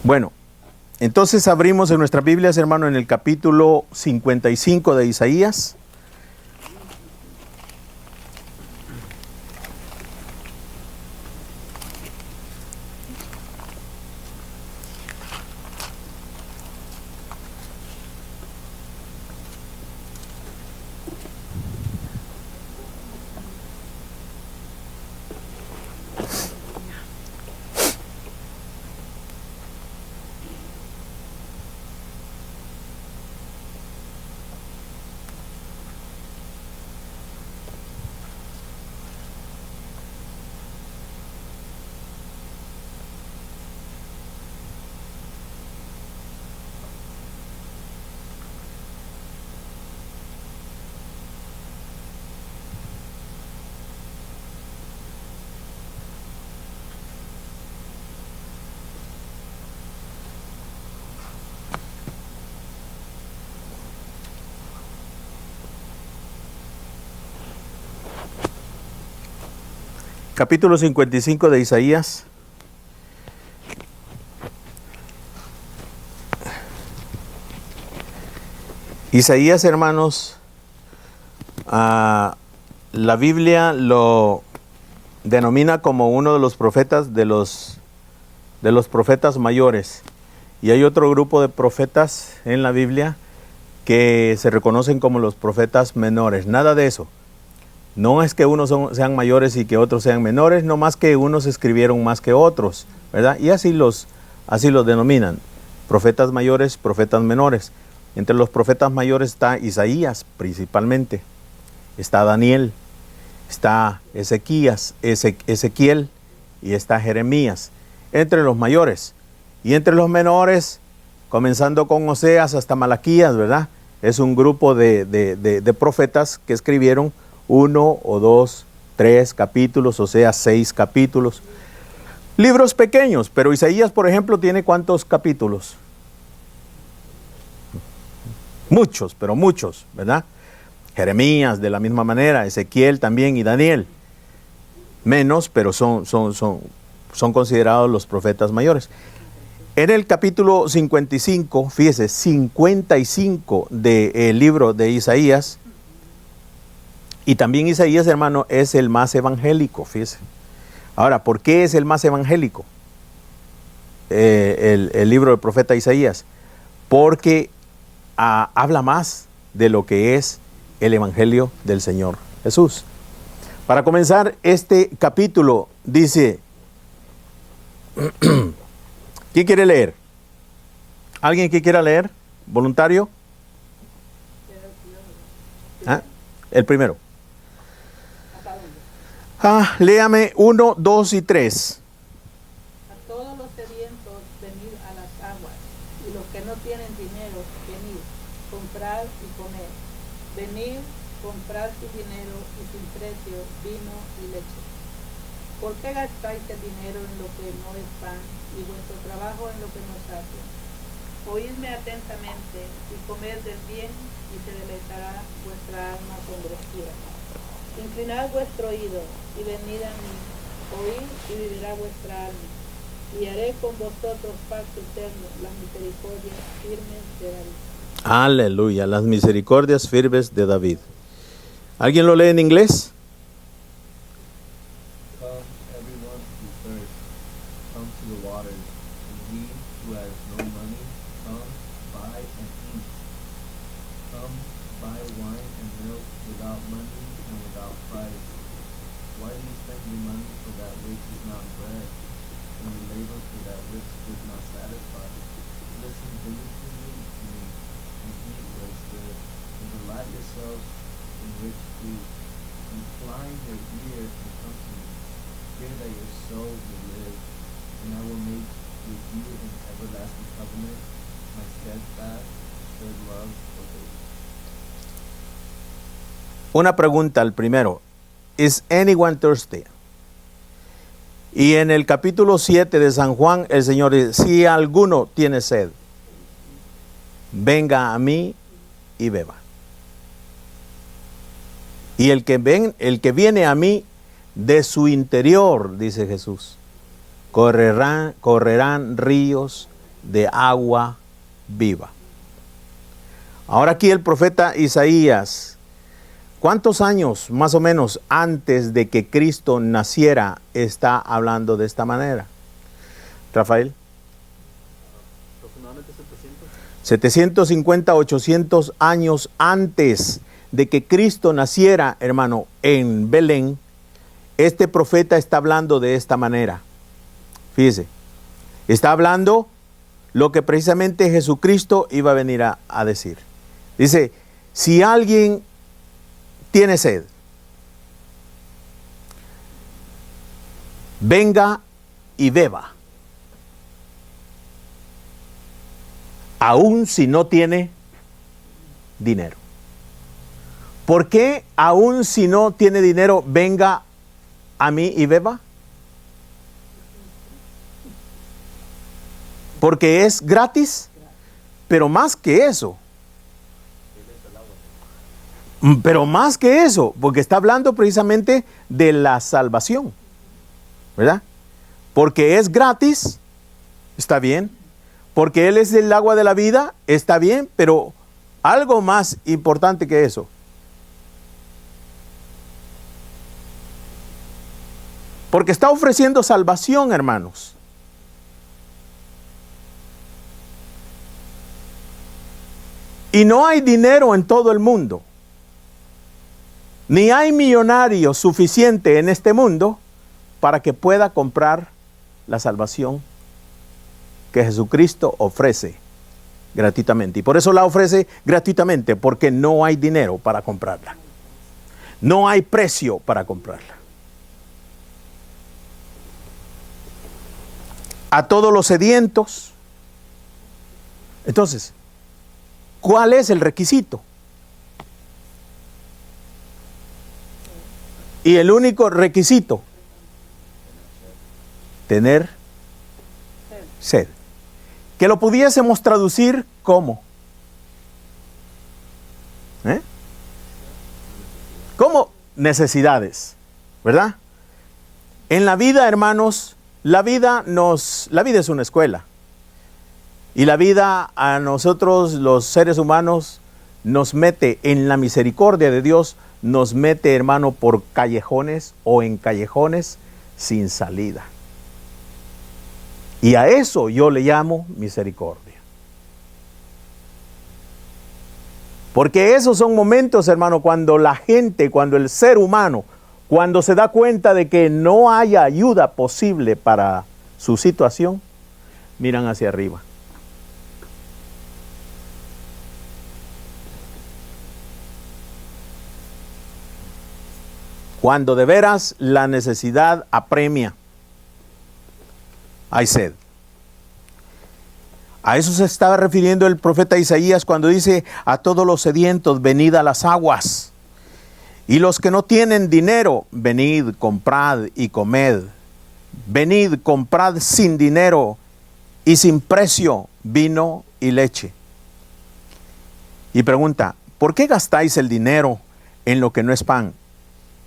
Bueno, entonces abrimos en nuestras Biblias, hermano, en el capítulo 55 de Isaías. Capítulo 55 de Isaías. Isaías, hermanos, la Biblia lo denomina como uno de los profetas de los profetas mayores. Y hay otro grupo de profetas en la Biblia que se reconocen como los profetas menores. Nada de eso. No es que unos sean mayores y que otros sean menores, no más que unos escribieron más que otros, ¿verdad? Y así los denominan, profetas mayores, profetas menores. Entre los profetas mayores está Isaías principalmente, está Daniel, está Ezequiel y está Jeremías, entre los mayores. Y entre los menores, comenzando con Oseas hasta Malaquías, ¿verdad? Es un grupo de profetas que escribieron 1 o 2, 3 capítulos, o sea, 6 capítulos. Libros pequeños, pero Isaías, por ejemplo, tiene ¿cuántos capítulos? Muchos, pero muchos, ¿verdad? Jeremías de la misma manera, Ezequiel también y Daniel. Menos, pero son considerados los profetas mayores. En el capítulo 55, fíjese, 55 del libro de Isaías. Y también Isaías, hermano, es el más evangélico, fíjese. Ahora, ¿por qué es el más evangélico? El libro del profeta Isaías. Porque habla más de lo que es el evangelio del Señor Jesús. Para comenzar, este capítulo dice, ¿quién quiere leer? ¿Alguien que quiera leer? ¿Voluntario? ¿Ah? El primero. Léame 1, 2 y 3. A todos los sedientos, venid a las aguas, y los que no tienen dinero, venid, comprar y comer. Venid, comprar sin dinero y sin precio vino y leche. ¿Por qué gastáis el dinero en lo que no es pan, y vuestro trabajo en lo que no sacia? Oídme atentamente, y comed del bien, y se deleitará vuestra alma con grosura. Inclinad vuestro oído, y venid a mí, oíd y vivirá vuestra alma, y haré con vosotros pacto eterno, las misericordias firmes de David. Aleluya, las misericordias firmes de David. ¿Alguien lo lee en inglés? Come, everyone who thirsts, come to the waters, and he who has no money, come, buy and eat. Come, buy wine and milk without money and without price. Why do you spend your money for that which is not bread, and you labor for that which does not satisfy? Listen diligently to me, and eat what is good, and delight yourselves in rich food. Incline your ear and come to me. Hear that your soul will live, and I will make with you an everlasting covenant, my steadfast, good love for you. Una pregunta al primero. ¿Is anyone thirsty? Y en el capítulo 7 de San Juan, el Señor dice, si alguno tiene sed, venga a mí y beba. Y el que viene a mí, de su interior, dice Jesús, correrán ríos de agua viva. Ahora aquí el profeta Isaías, ¿cuántos años más o menos antes de que Cristo naciera está hablando de esta manera? Rafael. Aproximadamente 700. 750, 800 años antes de que Cristo naciera, hermano, en Belén, este profeta está hablando de esta manera. Fíjese, está hablando lo que precisamente Jesucristo iba a venir a decir. Dice, si alguien tiene sed, venga y beba, aun si no tiene dinero. ¿Por qué aun si no tiene dinero, venga a mí y beba? Porque es gratis, pero más que eso. Pero más que eso, porque está hablando precisamente de la salvación, ¿verdad? Porque es gratis, está bien. Porque Él es el agua de la vida, está bien, pero algo más importante que eso. Porque está ofreciendo salvación, hermanos. Y no hay dinero en todo el mundo. Ni hay millonario suficiente en este mundo para que pueda comprar la salvación que Jesucristo ofrece gratuitamente. Y por eso la ofrece gratuitamente, porque no hay dinero para comprarla. No hay precio para comprarla. A todos los sedientos. Entonces, ¿cuál es el requisito? Y el único requisito, tener sed. Que lo pudiésemos traducir como. Como necesidades, ¿verdad? En la vida, hermanos, la vida es una escuela. Y la vida a nosotros, los seres humanos, nos mete en la misericordia de Dios, nos mete, hermano, por callejones o en callejones sin salida. Y a eso yo le llamo misericordia. Porque esos son momentos, hermano, cuando la gente, cuando el ser humano, cuando se da cuenta de que no hay ayuda posible para su situación, miran hacia arriba. Cuando de veras la necesidad apremia, hay sed. A eso se estaba refiriendo el profeta Isaías cuando dice: a todos los sedientos, venid a las aguas. Y los que no tienen dinero, venid, comprad y comed. Venid, comprad sin dinero y sin precio vino y leche. Y pregunta: ¿por qué gastáis el dinero en lo que no es pan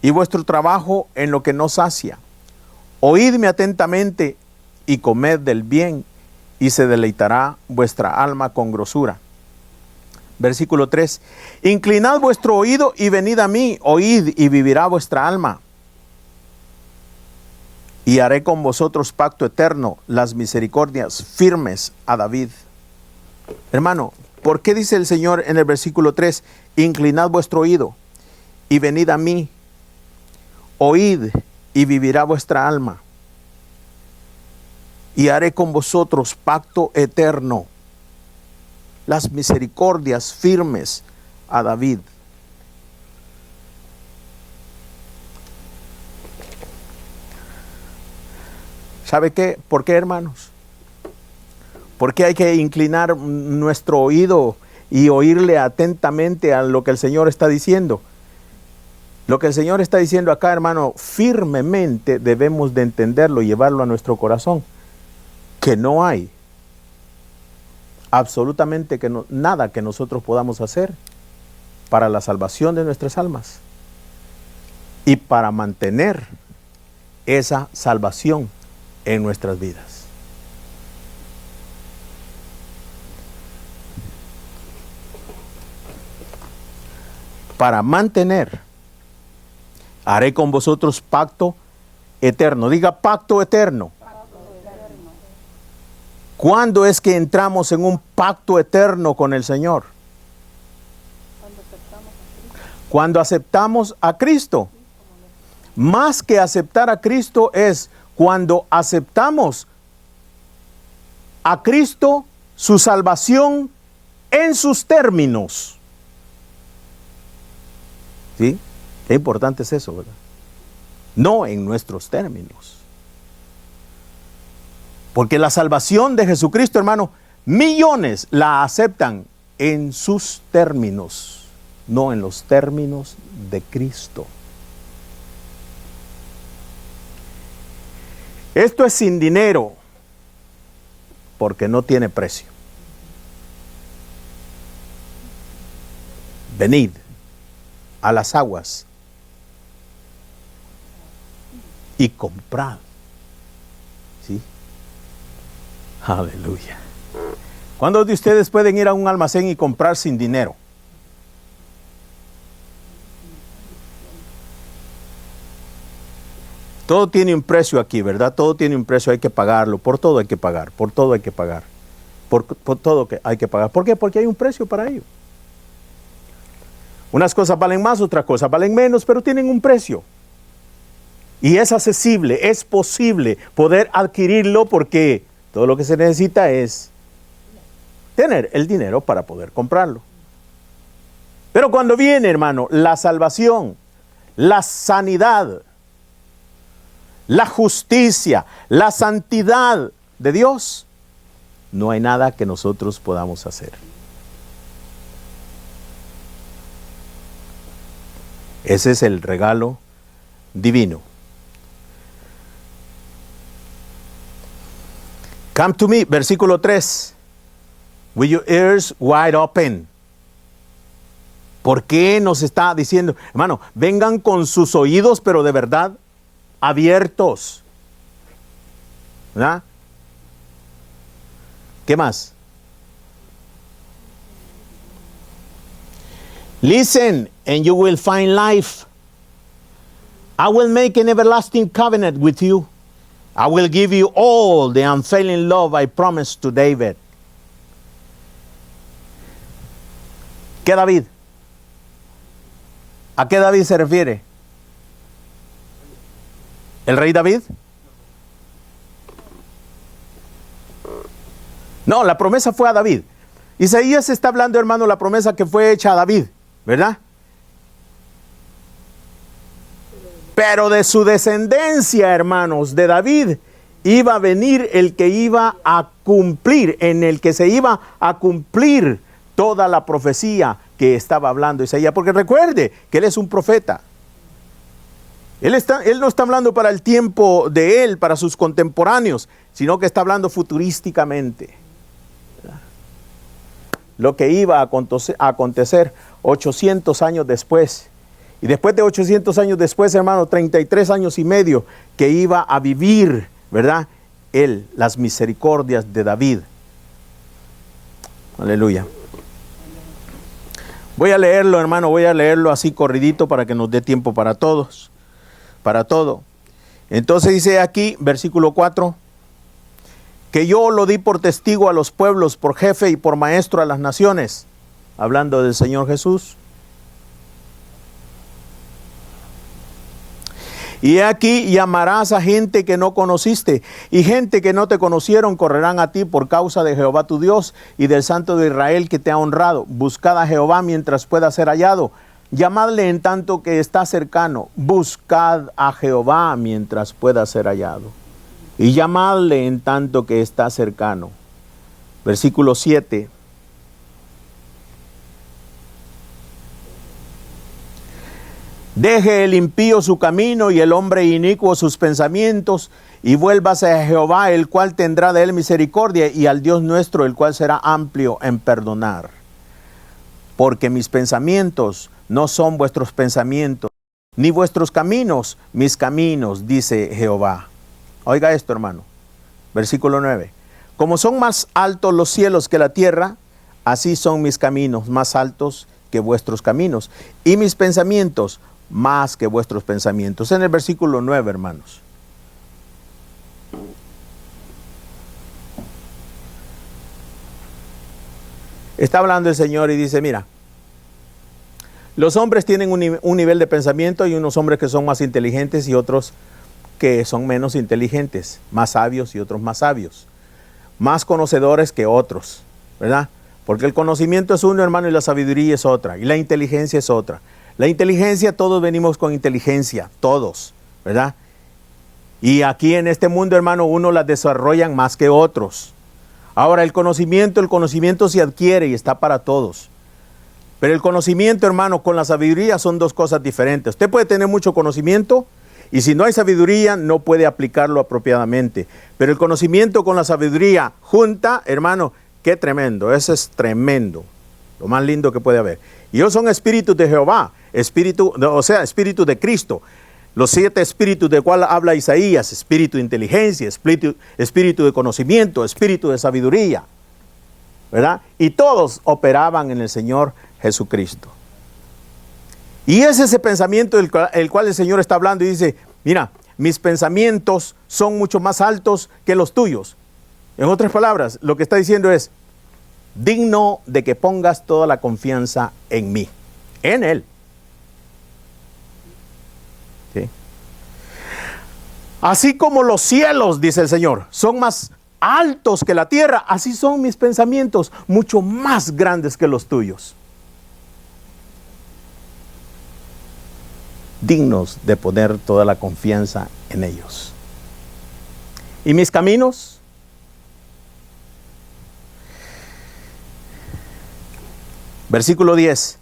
y vuestro trabajo en lo que no sacia? Oídme atentamente y comed del bien, y se deleitará vuestra alma con grosura. Versículo 3. Inclinad vuestro oído y venid a mí, oíd y vivirá vuestra alma. Y haré con vosotros pacto eterno, las misericordias firmes a David. Hermano, ¿por qué dice el Señor en el versículo 3? Inclinad vuestro oído y venid a mí, oíd y vivirá vuestra alma. Y haré con vosotros pacto eterno, las misericordias firmes a David. ¿Sabe qué? ¿Por qué, hermanos? ¿Por qué hay que inclinar nuestro oído y oírle atentamente a lo que el Señor está diciendo? Lo que el Señor está diciendo acá, hermano, firmemente debemos de entenderlo y llevarlo a nuestro corazón. Que no hay absolutamente nada que nosotros podamos hacer para la salvación de nuestras almas y para mantener esa salvación en nuestras vidas. para mantener. Haré con vosotros pacto eterno. Diga pacto eterno. ¿Cuándo es que entramos en un pacto eterno con el Señor? Cuando aceptamos a Cristo. Más que aceptar a Cristo es cuando aceptamos a Cristo, su salvación en sus términos. ¿Sí? Qué importante es eso, ¿verdad? No en nuestros términos. Porque la salvación de Jesucristo, hermano, millones la aceptan en sus términos, no en los términos de Cristo. Esto es sin dinero, porque no tiene precio. Venid a las aguas y comprad. ¿Sí? Aleluya. ¿Cuántos de ustedes pueden ir a un almacén y comprar sin dinero? Todo tiene un precio aquí, ¿verdad? Todo tiene un precio, hay que pagarlo. Por todo hay que pagar, por todo hay que pagar. Por todo que hay que pagar. ¿Por qué? Porque hay un precio para ello. Unas cosas valen más, otras cosas valen menos, pero tienen un precio. Y es accesible, es posible poder adquirirlo porque todo lo que se necesita es tener el dinero para poder comprarlo. Pero cuando viene, hermano, la salvación, la sanidad, la justicia, la santidad de Dios, no hay nada que nosotros podamos hacer. Ese es el regalo divino. Come to me, versículo 3. With your ears wide open. ¿Por qué nos está diciendo? Hermano, vengan con sus oídos, pero de verdad abiertos. ¿Verdad? ¿Qué más? Listen, and you will find life. I will make an everlasting covenant with you. I will give you all the unfailing love I promised to David. ¿Qué David? ¿A qué David se refiere? ¿El rey David? No, la promesa fue a David. Isaías está hablando, hermano, la promesa que fue hecha a David, ¿verdad? Pero de su descendencia, hermanos, de David, iba a venir el que iba a cumplir, en el que se iba a cumplir toda la profecía que estaba hablando Isaías. Porque recuerde que él es un profeta. Él no está hablando para el tiempo de él, para sus contemporáneos, sino que está hablando futurísticamente. Lo que iba a acontecer 800 años después. Y después de 800 años después, hermano, 33 años y medio que iba a vivir, ¿verdad? Él, las misericordias de David. Aleluya. Voy a leerlo, hermano, voy a leerlo así corridito para que nos dé tiempo para todos, para todo. Entonces dice aquí, versículo 4, que yo lo di por testigo a los pueblos, por jefe y por maestro a las naciones, hablando del Señor Jesús. Y aquí llamarás a gente que no conociste, y gente que no te conocieron correrán a ti por causa de Jehová tu Dios y del Santo de Israel que te ha honrado. Buscad a Jehová mientras pueda ser hallado. Llamadle en tanto que está cercano. Buscad a Jehová mientras pueda ser hallado. Y llamadle en tanto que está cercano. Versículo 7. Deje el impío su camino y el hombre inicuo sus pensamientos, y vuélvase a Jehová, el cual tendrá de él misericordia, y al Dios nuestro, el cual será amplio en perdonar. Porque mis pensamientos no son vuestros pensamientos, ni vuestros caminos mis caminos, dice Jehová. Oiga esto, hermano. Versículo 9. Como son más altos los cielos que la tierra, así son mis caminos más altos que vuestros caminos, y mis pensamientos más que vuestros pensamientos. En el versículo 9, hermanos. Está hablando el Señor y dice, mira, los hombres tienen un nivel de pensamiento y unos hombres que son más inteligentes y otros que son menos inteligentes, más sabios y otros más sabios, más conocedores que otros, ¿verdad? Porque el conocimiento es uno, hermano, y la sabiduría es otra, y la inteligencia es otra. La inteligencia, todos venimos con inteligencia, todos, ¿verdad? Y aquí en este mundo, hermano, unos la desarrollan más que otros. Ahora, el conocimiento se adquiere y está para todos. Pero el conocimiento, hermano, con la sabiduría son dos cosas diferentes. Usted puede tener mucho conocimiento y si no hay sabiduría no puede aplicarlo apropiadamente. Pero el conocimiento con la sabiduría junta, hermano, qué tremendo. Eso es tremendo. Lo más lindo que puede haber. Y ellos son espíritus de Jehová, espíritu de Cristo. Los 7 espíritus de cual habla Isaías, espíritu de inteligencia, espíritu de conocimiento, espíritu de sabiduría, ¿verdad? Y todos operaban en el Señor Jesucristo. Y es ese pensamiento el cual el Señor está hablando y dice, mira, mis pensamientos son mucho más altos que los tuyos. En otras palabras, lo que está diciendo es, digno de que pongas toda la confianza en mí, en Él. ¿Sí? Así como los cielos, dice el Señor, son más altos que la tierra, así son mis pensamientos, mucho más grandes que los tuyos. Dignos de poner toda la confianza en ellos. ¿Y mis caminos? Versículo 10.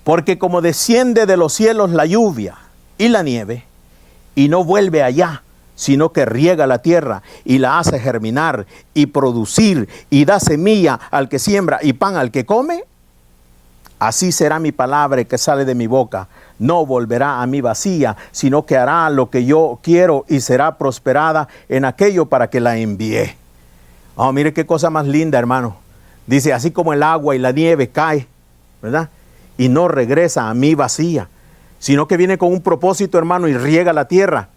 Porque como desciende de los cielos la lluvia y la nieve, y no vuelve allá, sino que riega la tierra y la hace germinar y producir y da semilla al que siembra y pan al que come, así será mi palabra que sale de mi boca. No volverá a mí vacía, sino que hará lo que yo quiero y será prosperada en aquello para que la envíe. Oh, mire qué cosa más linda, hermano. Dice, así como el agua y la nieve cae, ¿verdad? Y no regresa a mí vacía, sino que viene con un propósito, hermano, y riega la tierra.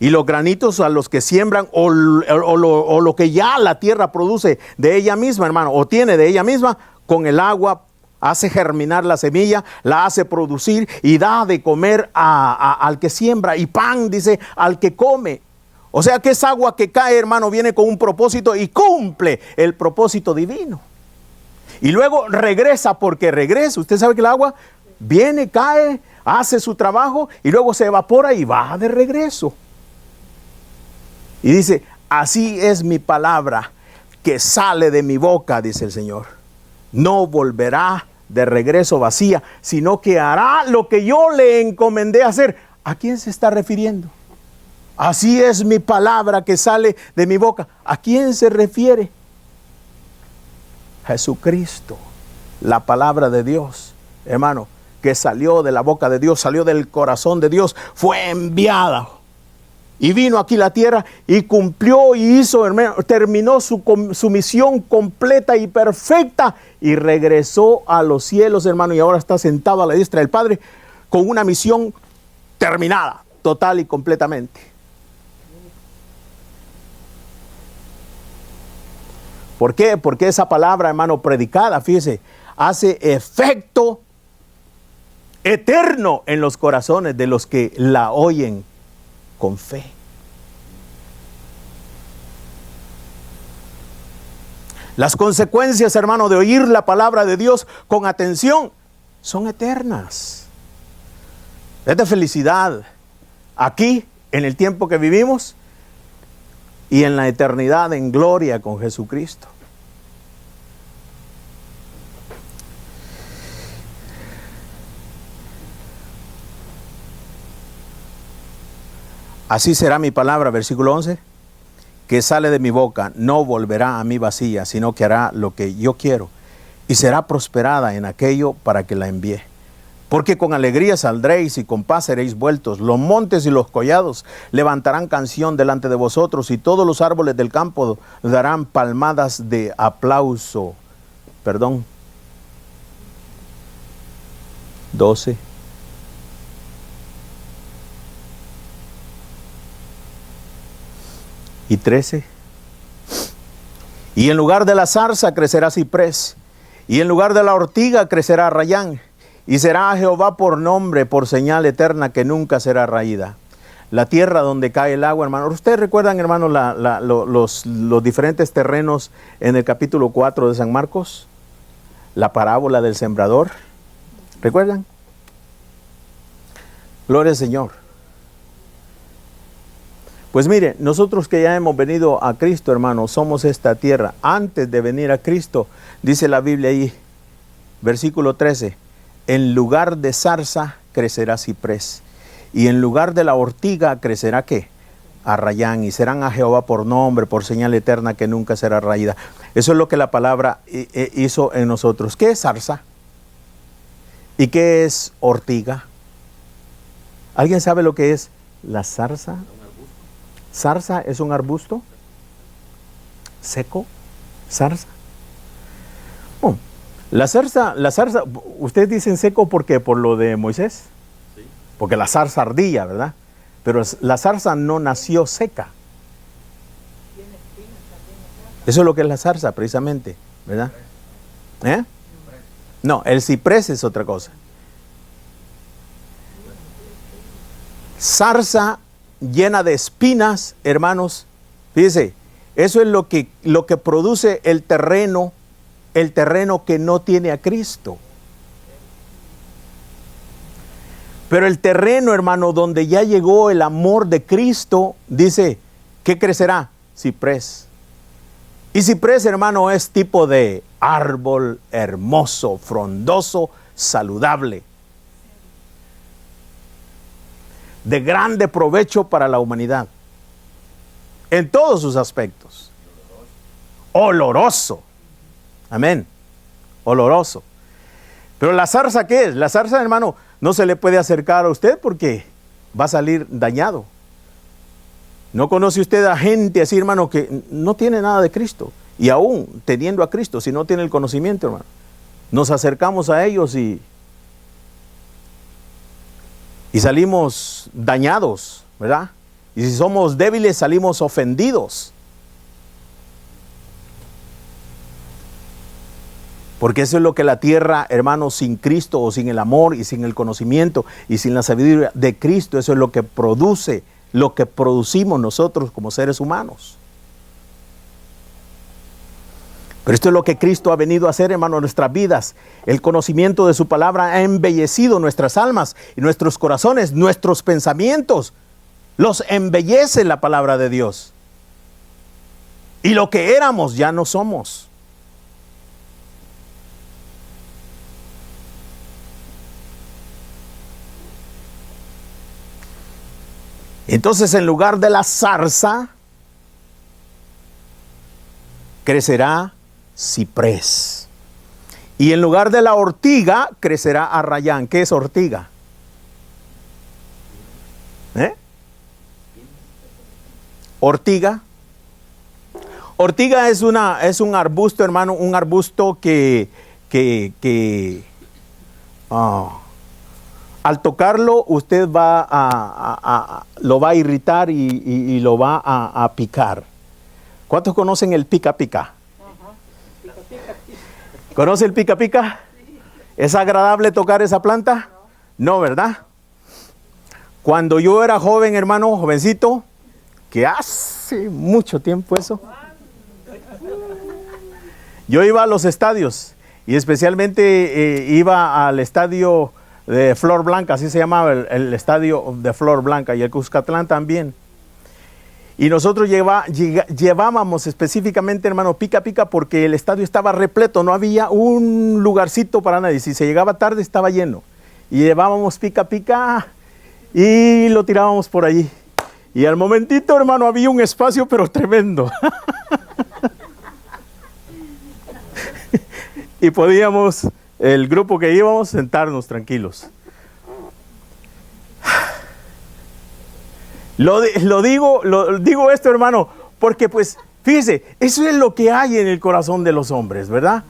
Y los granitos a los que siembran o lo que ya la tierra produce de ella misma, hermano, o tiene de ella misma, con el agua hace germinar la semilla, la hace producir y da de comer al que siembra. Y pan, dice, al que come. O sea que esa agua que cae, hermano, viene con un propósito y cumple el propósito divino. Y luego regresa, porque regresa. Usted sabe que el agua viene, cae, hace su trabajo y luego se evapora y va de regreso. Y dice, así es mi palabra que sale de mi boca, dice el Señor. No volverá de regreso vacía, sino que hará lo que yo le encomendé hacer. ¿A quién se está refiriendo? Así es mi palabra que sale de mi boca. ¿A quién se refiere? Jesucristo, la palabra de Dios, hermano, que salió de la boca de Dios, salió del corazón de Dios, fue enviada y vino aquí a la tierra y cumplió y hizo, hermano, terminó su misión completa y perfecta y regresó a los cielos, hermano, y ahora está sentado a la diestra del Padre con una misión terminada, total y completamente. ¿Por qué? Porque esa palabra, hermano, predicada, fíjese, hace efecto eterno en los corazones de los que la oyen con fe. Las consecuencias, hermano, de oír la palabra de Dios con atención son eternas. Es de felicidad aquí, en el tiempo que vivimos, y en la eternidad en gloria con Jesucristo. Así será mi palabra, versículo 11, que sale de mi boca, no volverá a mí vacía, sino que hará lo que yo quiero, y será prosperada en aquello para que la envíe. Porque con alegría saldréis y con paz seréis vueltos. Los montes y los collados levantarán canción delante de vosotros, y todos los árboles del campo darán palmadas de aplauso. 12. Y 13. Y en lugar de la zarza crecerá ciprés, y en lugar de la ortiga crecerá rayán, y será a Jehová por nombre, por señal eterna que nunca será raída. La tierra donde cae el agua, hermano. ¿Ustedes recuerdan, hermano, los diferentes terrenos en el capítulo 4 de San Marcos? La parábola del sembrador. ¿Recuerdan? Gloria al Señor. Pues mire, nosotros que ya hemos venido a Cristo, hermano, somos esta tierra. Antes de venir a Cristo, dice la Biblia ahí, versículo 13, en lugar de zarza crecerá ciprés, y en lugar de la ortiga crecerá ¿qué? Arrayán, y serán a Jehová por nombre, por señal eterna que nunca será raída. Eso es lo que la palabra hizo en nosotros. ¿Qué es zarza? ¿Y qué es ortiga? ¿Alguien sabe lo que es la zarza? ¿Zarza es un arbusto? ¿Seco? ¿Zarza? Oh, la zarza, ustedes dicen seco porque por lo de Moisés, sí. Porque la zarza ardía, ¿verdad? Pero la zarza no nació seca. Eso es lo que es la zarza, precisamente, ¿verdad? ¿Eh? No, el ciprés es otra cosa. Zarza llena de espinas, hermanos. Fíjese, eso es lo que produce el terreno que no tiene a Cristo. Pero el terreno, hermano, donde ya llegó el amor de Cristo, dice, ¿qué crecerá? Ciprés. Y ciprés, hermano, es tipo de árbol hermoso, frondoso, saludable, de grande provecho para la humanidad, en todos sus aspectos. Oloroso. Amén. Oloroso. Pero la zarza, ¿qué es? La zarza, hermano, no se le puede acercar a usted porque va a salir dañado. ¿No conoce usted a gente así, hermano, que no tiene nada de Cristo? Y aún teniendo a Cristo, si no tiene el conocimiento, hermano, nos acercamos a ellos y salimos dañados, ¿verdad? Y si somos débiles, salimos ofendidos. Porque eso es lo que la tierra, hermano, sin Cristo o sin el amor y sin el conocimiento y sin la sabiduría de Cristo, eso es lo que produce, lo que producimos nosotros como seres humanos. Pero esto es lo que Cristo ha venido a hacer, hermano, en nuestras vidas. El conocimiento de su palabra ha embellecido nuestras almas y nuestros corazones, nuestros pensamientos. Los embellece la palabra de Dios. Y lo que éramos ya no somos. Entonces, en lugar de la zarza, crecerá ciprés. Y en lugar de la ortiga, crecerá arrayán. ¿Qué es ortiga? Ortiga. Ortiga es un arbusto, hermano, un arbusto que al tocarlo usted lo va a irritar y lo va a picar. ¿Cuántos conocen el pica pica? ¿Conoce el pica pica? ¿Es agradable tocar esa planta? No, ¿verdad? Cuando yo era joven, hermano, jovencito, que hace mucho tiempo eso, yo iba a los estadios y especialmente iba al estadio de Flor Blanca, así se llamaba el estadio de Flor Blanca, y el Cuscatlán también. Y nosotros llevábamos específicamente, hermano, pica pica, porque el estadio estaba repleto, no había un lugarcito para nadie. Si se llegaba tarde estaba lleno. Y llevábamos pica pica y lo tirábamos por allí. Y al momentito, hermano, había un espacio pero tremendo. Y podíamos, el grupo que íbamos, sentarnos tranquilos. Lo digo esto, hermano, porque pues, fíjese, eso es lo que hay en el corazón de los hombres, ¿verdad?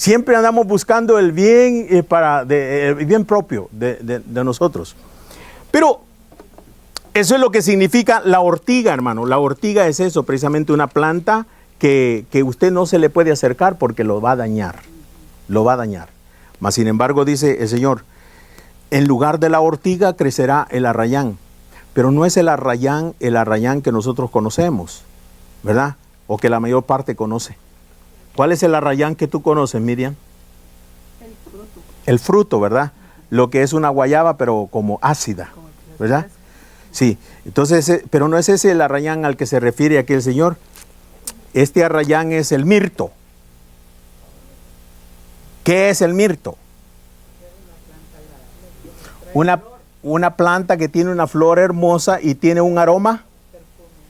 Siempre andamos buscando el bien, el bien propio de nosotros. Pero eso es lo que significa la ortiga, hermano. La ortiga es eso, precisamente una planta que usted no se le puede acercar porque lo va a dañar. Lo va a dañar. Mas sin embargo, dice el Señor, en lugar de la ortiga crecerá el arrayán. Pero no es el arrayán que nosotros conocemos, ¿verdad? O que la mayor parte conoce. ¿Cuál es el arrayán que tú conoces, Miriam? El fruto. El fruto, ¿verdad? Lo que es una guayaba, pero como ácida, ¿verdad? Sí, entonces, pero no es ese el arrayán al que se refiere aquí el Señor. Este arrayán es el mirto. ¿Qué es el mirto? Una planta que tiene una flor hermosa y tiene un aroma.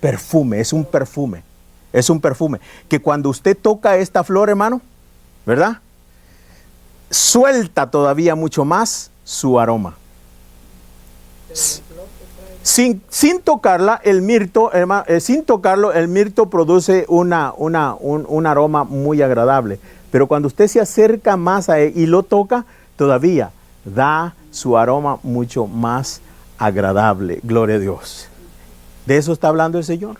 Perfume, es un perfume. Es un perfume. Que cuando usted toca esta flor, hermano, ¿verdad? Suelta todavía mucho más su aroma. Sin tocarla, el mirto, hermano, sin tocarlo, el mirto produce un aroma muy agradable. Pero cuando usted se acerca más a él y lo toca, todavía da su aroma mucho más agradable. Gloria a Dios. De eso está hablando el Señor.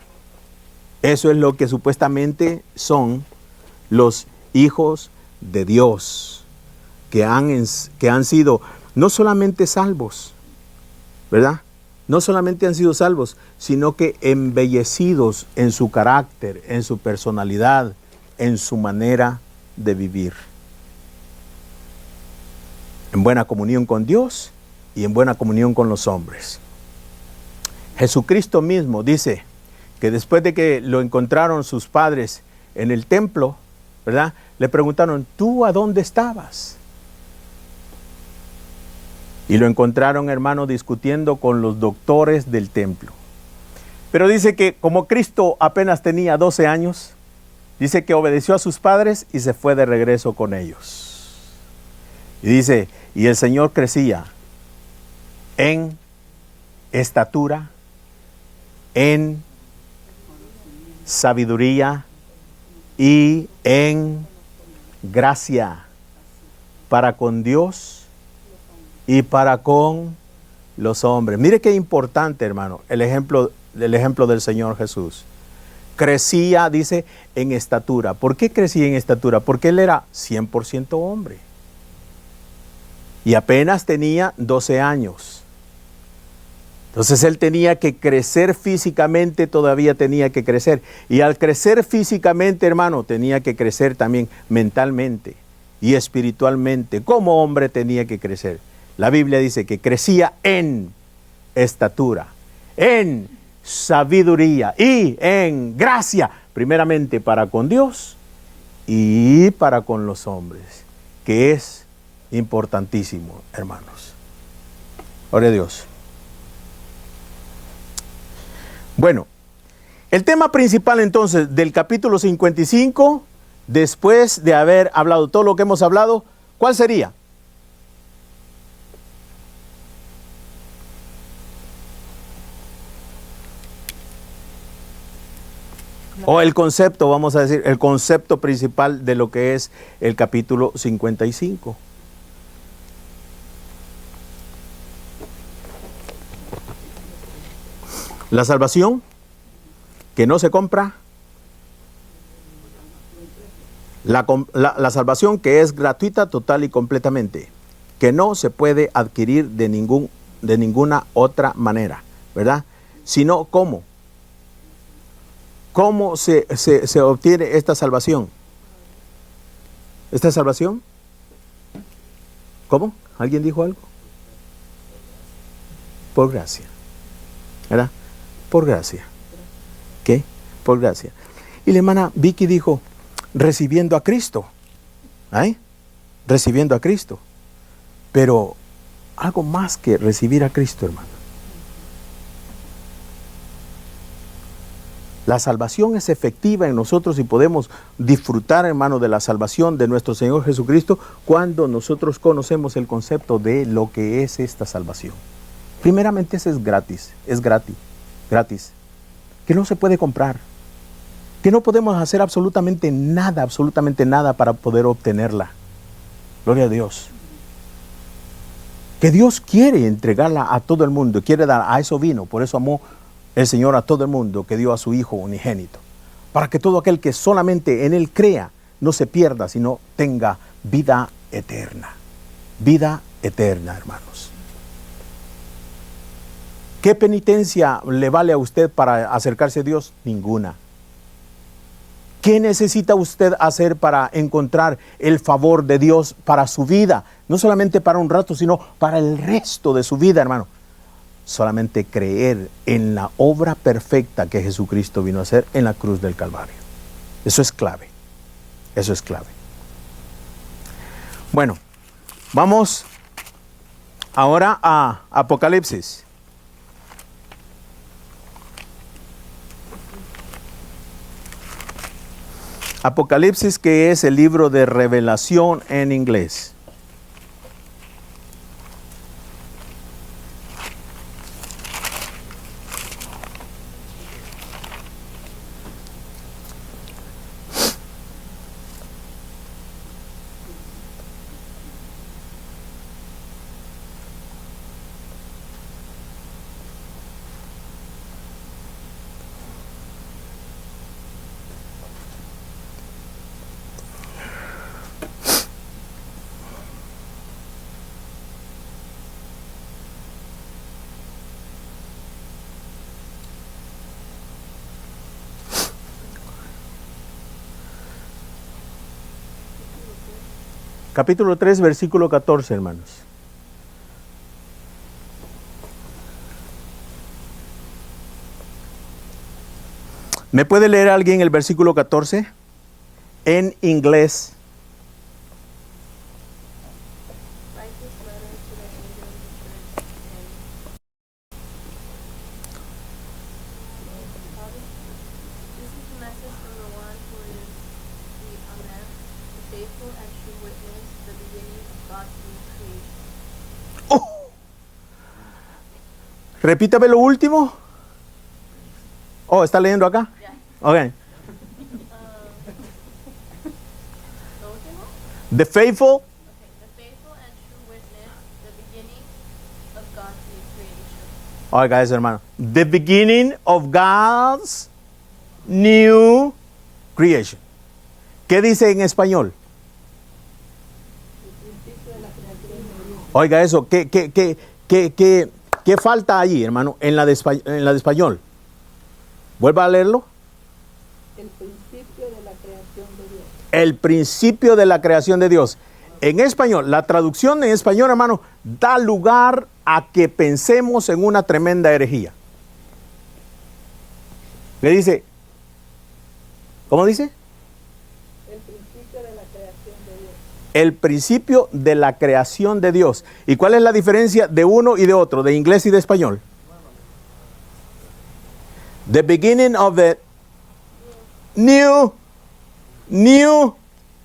Eso es lo que supuestamente son los hijos de Dios, que han sido no solamente salvos, ¿verdad? No solamente han sido salvos, sino que embellecidos en su carácter, en su personalidad, en su manera de vivir. En buena comunión con Dios y en buena comunión con los hombres. Jesucristo mismo dice que después de que lo encontraron sus padres en el templo, ¿verdad? Le preguntaron, ¿tú a dónde estabas? Y lo encontraron, hermano, discutiendo con los doctores del templo. Pero dice que como Cristo apenas tenía 12 años, dice que obedeció a sus padres y se fue de regreso con ellos. Y dice, y el Señor crecía en estatura, en sabiduría y en gracia para con Dios y para con los hombres. Mire qué importante, hermano, el ejemplo del Señor Jesús. Crecía, dice, en estatura. ¿Por qué crecía en estatura? Porque Él era 100% hombre. Y apenas tenía 12 años. Entonces Él tenía que crecer físicamente, todavía tenía que crecer. Y al crecer físicamente, hermano, tenía que crecer también mentalmente y espiritualmente. Como hombre tenía que crecer. La Biblia dice que crecía en estatura, en sabiduría y en gracia, primeramente para con Dios y para con los hombres, que es importantísimo, hermanos. Gloria a Dios. Bueno, el tema principal entonces del capítulo 55, después de haber hablado todo lo que hemos hablado, ¿cuál sería? O el concepto, vamos a decir, el concepto principal de lo que es el capítulo 55. La salvación que no se compra, la salvación que es gratuita total y completamente, que no se puede adquirir de ninguna otra manera, ¿verdad? Sino ¿cómo? ¿Cómo se obtiene esta salvación? ¿Esta salvación? ¿Cómo? ¿Alguien dijo algo? Por gracia, ¿verdad? Por gracia. ¿Qué? Por gracia. Y la hermana Vicky dijo, recibiendo a Cristo. ¿Ay? Recibiendo a Cristo. Pero algo más que recibir a Cristo, hermano. La salvación es efectiva en nosotros y podemos disfrutar, hermano, de la salvación de nuestro Señor Jesucristo cuando nosotros conocemos el concepto de lo que es esta salvación. Primeramente, eso es gratis, gratis, que no se puede comprar, que no podemos hacer absolutamente nada para poder obtenerla. Gloria a Dios. Que Dios quiere entregarla a todo el mundo, quiere dar, a eso vino, por eso amó el Señor a todo el mundo, que dio a su Hijo unigénito, para que todo aquel que solamente en Él crea, no se pierda, sino tenga vida eterna. Vida eterna, hermanos. ¿Qué penitencia le vale a usted para acercarse a Dios? Ninguna. ¿Qué necesita usted hacer para encontrar el favor de Dios para su vida? No solamente para un rato, sino para el resto de su vida, hermano. Solamente creer en la obra perfecta que Jesucristo vino a hacer en la cruz del Calvario. Eso es clave. Eso es clave. Bueno, vamos ahora a Apocalipsis. Apocalipsis, que es el libro de Revelación en inglés. Capítulo 3, versículo 14, hermanos. ¿Me puede leer alguien el versículo 14? En inglés. Repítame lo último. Oh, ¿está leyendo acá? Ok. The faithful. All right, guys, hermano. The beginning of God's new creation. ¿Qué dice en español? Oiga eso, ¿qué falta allí, hermano, en la de español? Vuelva a leerlo. El principio de la creación de Dios. El principio de la creación de Dios. En español, la traducción en español, hermano, da lugar a que pensemos en una tremenda herejía. Le dice, ¿cómo dice? El principio de la creación de Dios. El principio de la creación de Dios. ¿Y cuál es la diferencia de uno y de otro, de inglés y de español? The beginning of the new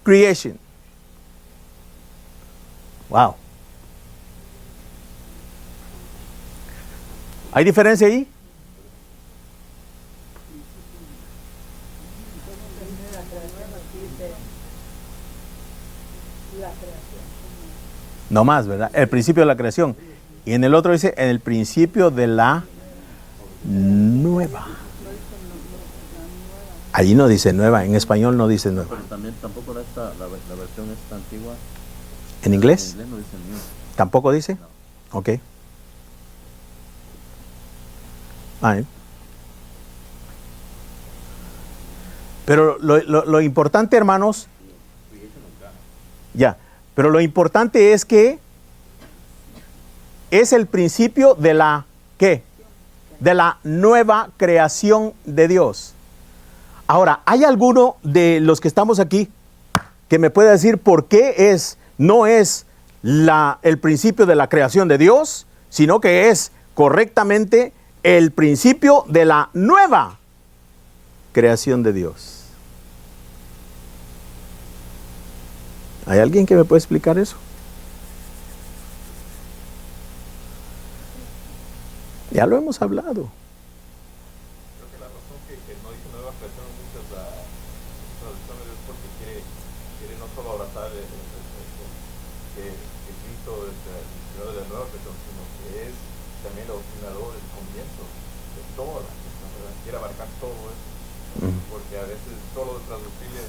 creation. Wow. ¿Hay diferencia ahí? No más, ¿verdad? El principio de la creación. Y en el otro dice, en el principio de la nueva. Allí no dice nueva, en español no dice nueva. Pero también tampoco la versión esta antigua. ¿En inglés? En inglés no dice new. ¿Tampoco dice? No. Ok. Ahí. Pero lo importante, hermanos, ya, pero lo importante es que es el principio de la, ¿qué? De la nueva creación de Dios. Ahora, ¿hay alguno de los que estamos aquí que me pueda decir por qué no es el principio de la creación de Dios, sino que es correctamente el principio de la nueva creación de Dios? ¿Hay alguien que me puede explicar eso? Ya lo hemos hablado. Creo que la razón que no dice nueva creación en muchas traducciones es porque quiere no solo abrazar que Cristo es el creador de la nueva creación, sino que es también el originador del comienzo de toda la creación, ¿verdad? Quiere abarcar todo eso, porque a veces solo traducirle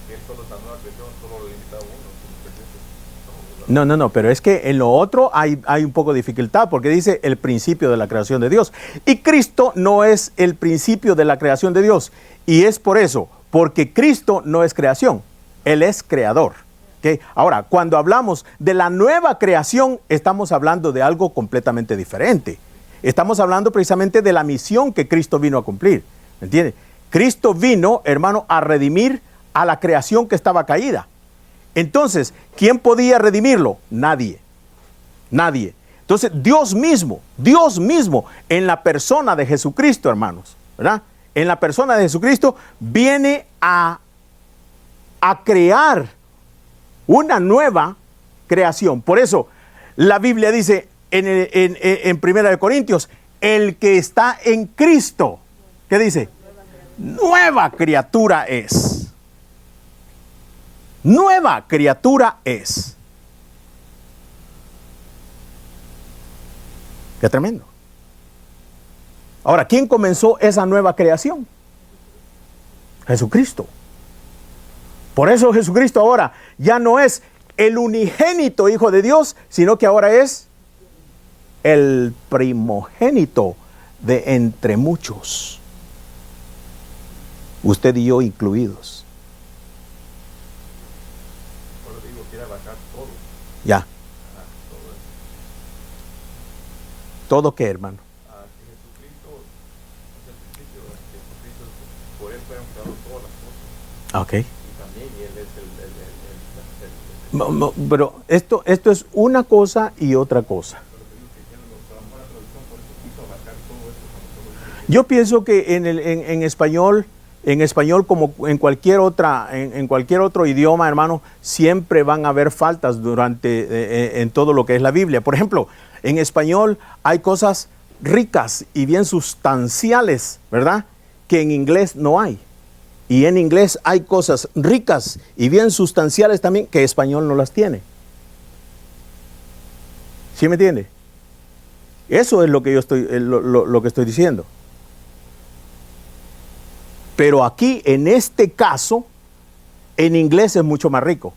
que él solo es la nueva creación, solo lo limita a uno, sino que Cristo es todo, ¿verdad? No, pero es que en lo otro hay un poco de dificultad porque dice el principio de la creación de Dios. Y Cristo no es el principio de la creación de Dios. Y es por eso, porque Cristo no es creación, Él es creador. ¿Okay? Ahora, cuando hablamos de la nueva creación, estamos hablando de algo completamente diferente. Estamos hablando precisamente de la misión que Cristo vino a cumplir. ¿Me entiende? Cristo vino, hermano, a redimir a la creación que estaba caída. Entonces, ¿quién podía redimirlo? Nadie. Nadie. Entonces, Dios mismo, en la persona de Jesucristo, hermanos, ¿verdad? En la persona de Jesucristo, viene a crear una nueva creación. Por eso, la Biblia dice en 1 Corintios, el que está en Cristo, ¿qué dice? Nueva criatura es. Nueva criatura es. Qué tremendo. Ahora, ¿quién comenzó esa nueva creación? Jesucristo. Por eso Jesucristo ahora ya no es el unigénito Hijo de Dios, sino que ahora es el primogénito de entre muchos. Usted y yo incluidos. Por eso digo, quiere abarcar todo, Ya. todo eso. ¿Todo qué, hermano? Que Jesucristo es el principio, ¿verdad? Que Jesucristo, por él fueron creadas todas las cosas. Ok. Y también él es el Pero esto es una cosa y otra cosa. Yo pienso que en español como en cualquier otro idioma, hermano, siempre van a haber faltas en todo lo que es la Biblia. Por ejemplo, en español hay cosas ricas y bien sustanciales, ¿verdad? Que en inglés no hay. Y en inglés hay cosas ricas y bien sustanciales también que español no las tiene. ¿Sí me entiende? Eso es lo que yo lo que estoy diciendo. Pero aquí, en este caso, en inglés es mucho más rico.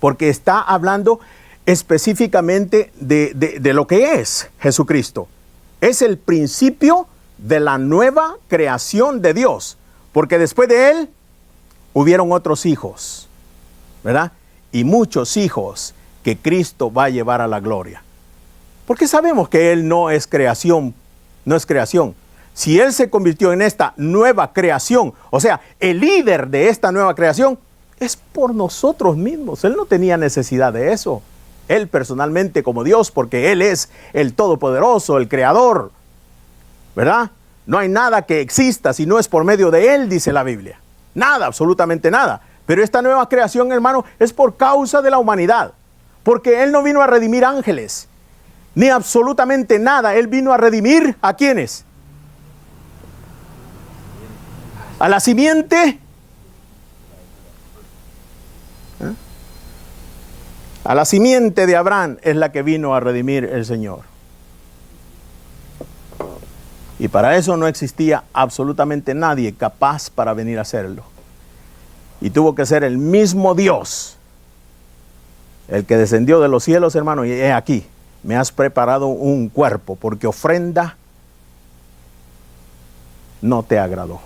Porque está hablando específicamente de lo que es Jesucristo. Es el principio de la nueva creación de Dios. Porque después de él, hubieron otros hijos, ¿verdad? Y muchos hijos que Cristo va a llevar a la gloria. Porque sabemos que él no es creación, no es creación. Si él se convirtió en esta nueva creación, o sea, el líder de esta nueva creación, es por nosotros mismos. Él no tenía necesidad de eso. Él personalmente como Dios, porque él es el Todopoderoso, el Creador, ¿verdad? No hay nada que exista si no es por medio de él, dice la Biblia. Nada, absolutamente nada. Pero esta nueva creación, hermano, es por causa de la humanidad. Porque él no vino a redimir ángeles, ni absolutamente nada. Él vino a redimir ¿a quiénes? A la simiente. A la simiente de Abraham es la que vino a redimir el Señor. Y para eso no existía absolutamente nadie capaz para venir a hacerlo. Y tuvo que ser el mismo Dios, el que descendió de los cielos, hermano, y he aquí, me has preparado un cuerpo, porque ofrenda no te agradó.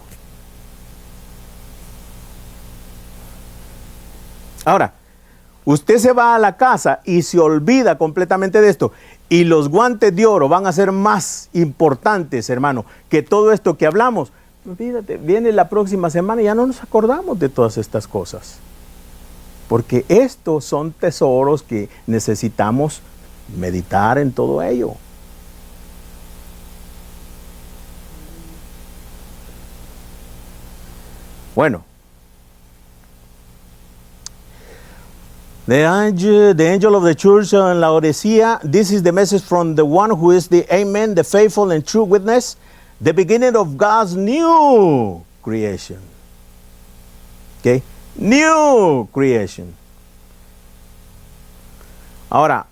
Ahora, usted se va a la casa y se olvida completamente de esto. Y los guantes de oro van a ser más importantes, hermano, que todo esto que hablamos. Fíjate, viene la próxima semana y ya no nos acordamos de todas estas cosas. Porque estos son tesoros que necesitamos meditar en todo ello. Bueno. The angel of the church in Laodicea, this is the message from the one who is the Amen, the faithful and true witness, the beginning of God's new creation. Okay? New creation. Ahora,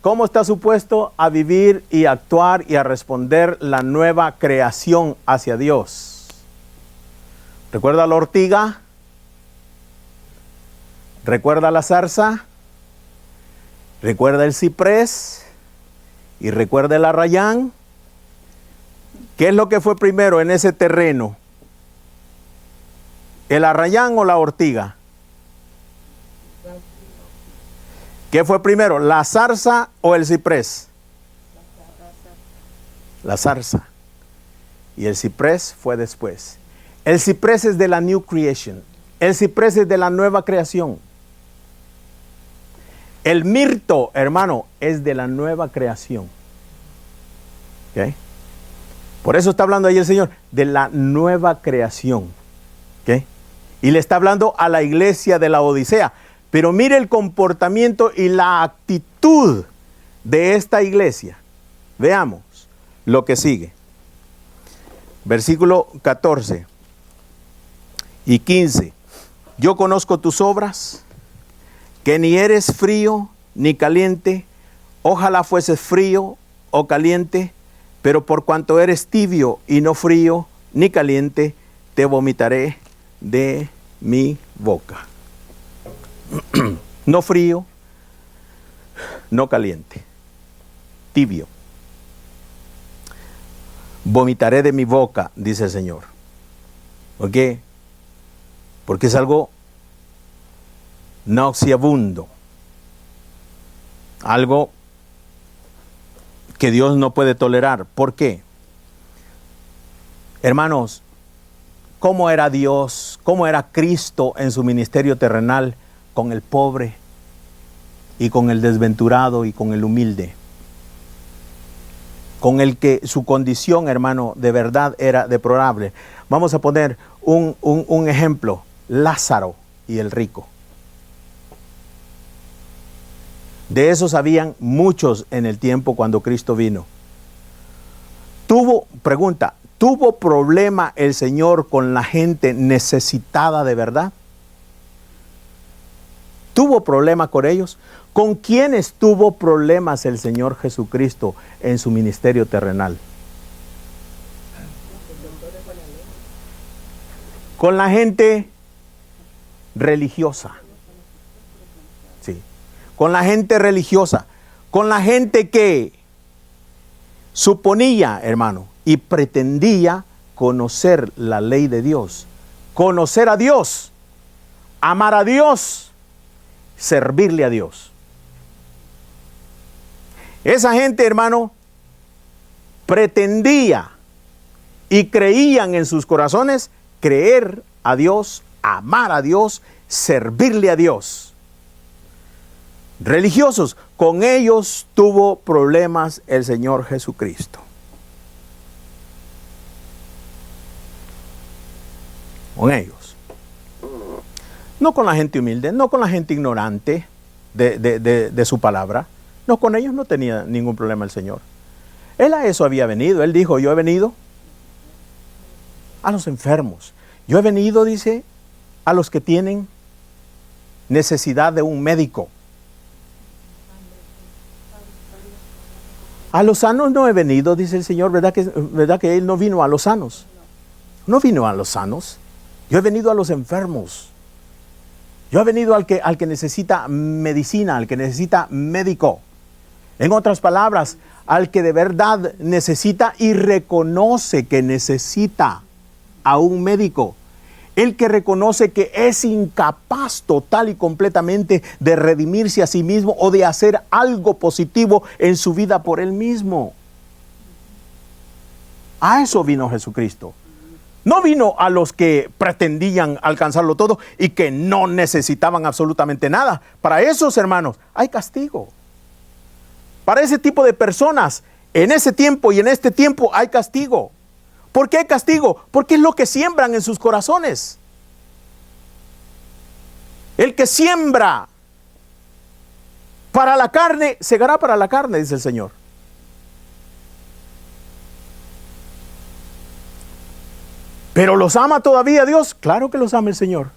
¿cómo está supuesto a vivir y actuar y a responder la nueva creación hacia Dios? ¿Recuerda la ortiga? ¿Recuerda la zarza? ¿Recuerda el ciprés? ¿Y recuerda el arrayán? ¿Qué es lo que fue primero en ese terreno? ¿El arrayán o la ortiga? ¿Qué fue primero, la zarza o el ciprés? La zarza. Y el ciprés fue después. El ciprés es de la New Creation. El ciprés es de la nueva creación. El mirto, hermano, es de la nueva creación. ¿Ok? Por eso está hablando ahí el Señor, de la nueva creación. ¿Ok? Y le está hablando a la iglesia de la Odisea. Pero mire el comportamiento y la actitud de esta iglesia. Veamos lo que sigue. Versículo 14 y 15. Yo conozco tus obras, que ni eres frío ni caliente. Ojalá fueses frío o caliente, pero por cuanto eres tibio y no frío ni caliente, te vomitaré de mi boca. No frío, no caliente, tibio. Vomitaré de mi boca, dice el Señor. ¿Por qué? Porque es algo nauseabundo. Algo que Dios no puede tolerar. ¿Por qué? Hermanos, ¿cómo era Dios? ¿Cómo era Cristo en su ministerio terrenal? Con el pobre y con el desventurado y con el humilde, con el que su condición, hermano, de verdad era deplorable. Vamos a poner un ejemplo: Lázaro y el rico. De esos habían muchos en el tiempo cuando Cristo vino. ¿Tuvo problema el Señor con la gente necesitada de verdad? ¿Tuvo problema con ellos? ¿Con quiénes tuvo problemas el Señor Jesucristo en su ministerio terrenal? Con la gente religiosa. Sí. Con la gente religiosa. Con la gente que suponía, hermano, y pretendía conocer la ley de Dios. Conocer a Dios. Amar a Dios. Servirle a Dios. Esa gente, hermano, pretendía y creían en sus corazones creer a Dios, amar a Dios, servirle a Dios. Religiosos, con ellos tuvo problemas el Señor Jesucristo. Con ellos. No con la gente humilde, no con la gente ignorante de su palabra. No, con ellos no tenía ningún problema el Señor. Él a eso había venido. Él dijo, yo he venido a los enfermos. Yo he venido, dice, a los que tienen necesidad de un médico. A los sanos no he venido, dice el Señor. ¿Verdad que Él no vino a los sanos? No vino a los sanos. Yo he venido a los enfermos. Yo he venido al que necesita medicina, al que necesita médico. En otras palabras, al que de verdad necesita y reconoce que necesita a un médico. El que reconoce que es incapaz total y completamente de redimirse a sí mismo o de hacer algo positivo en su vida por él mismo. A eso vino Jesucristo. No vino a los que pretendían alcanzarlo todo y que no necesitaban absolutamente nada. Para esos, hermanos, hay castigo. Para ese tipo de personas, en ese tiempo y en este tiempo hay castigo. ¿Por qué hay castigo? Porque es lo que siembran en sus corazones. El que siembra para la carne, segará para la carne, dice el Señor. ¿Pero los ama todavía Dios? Claro que los ama el Señor.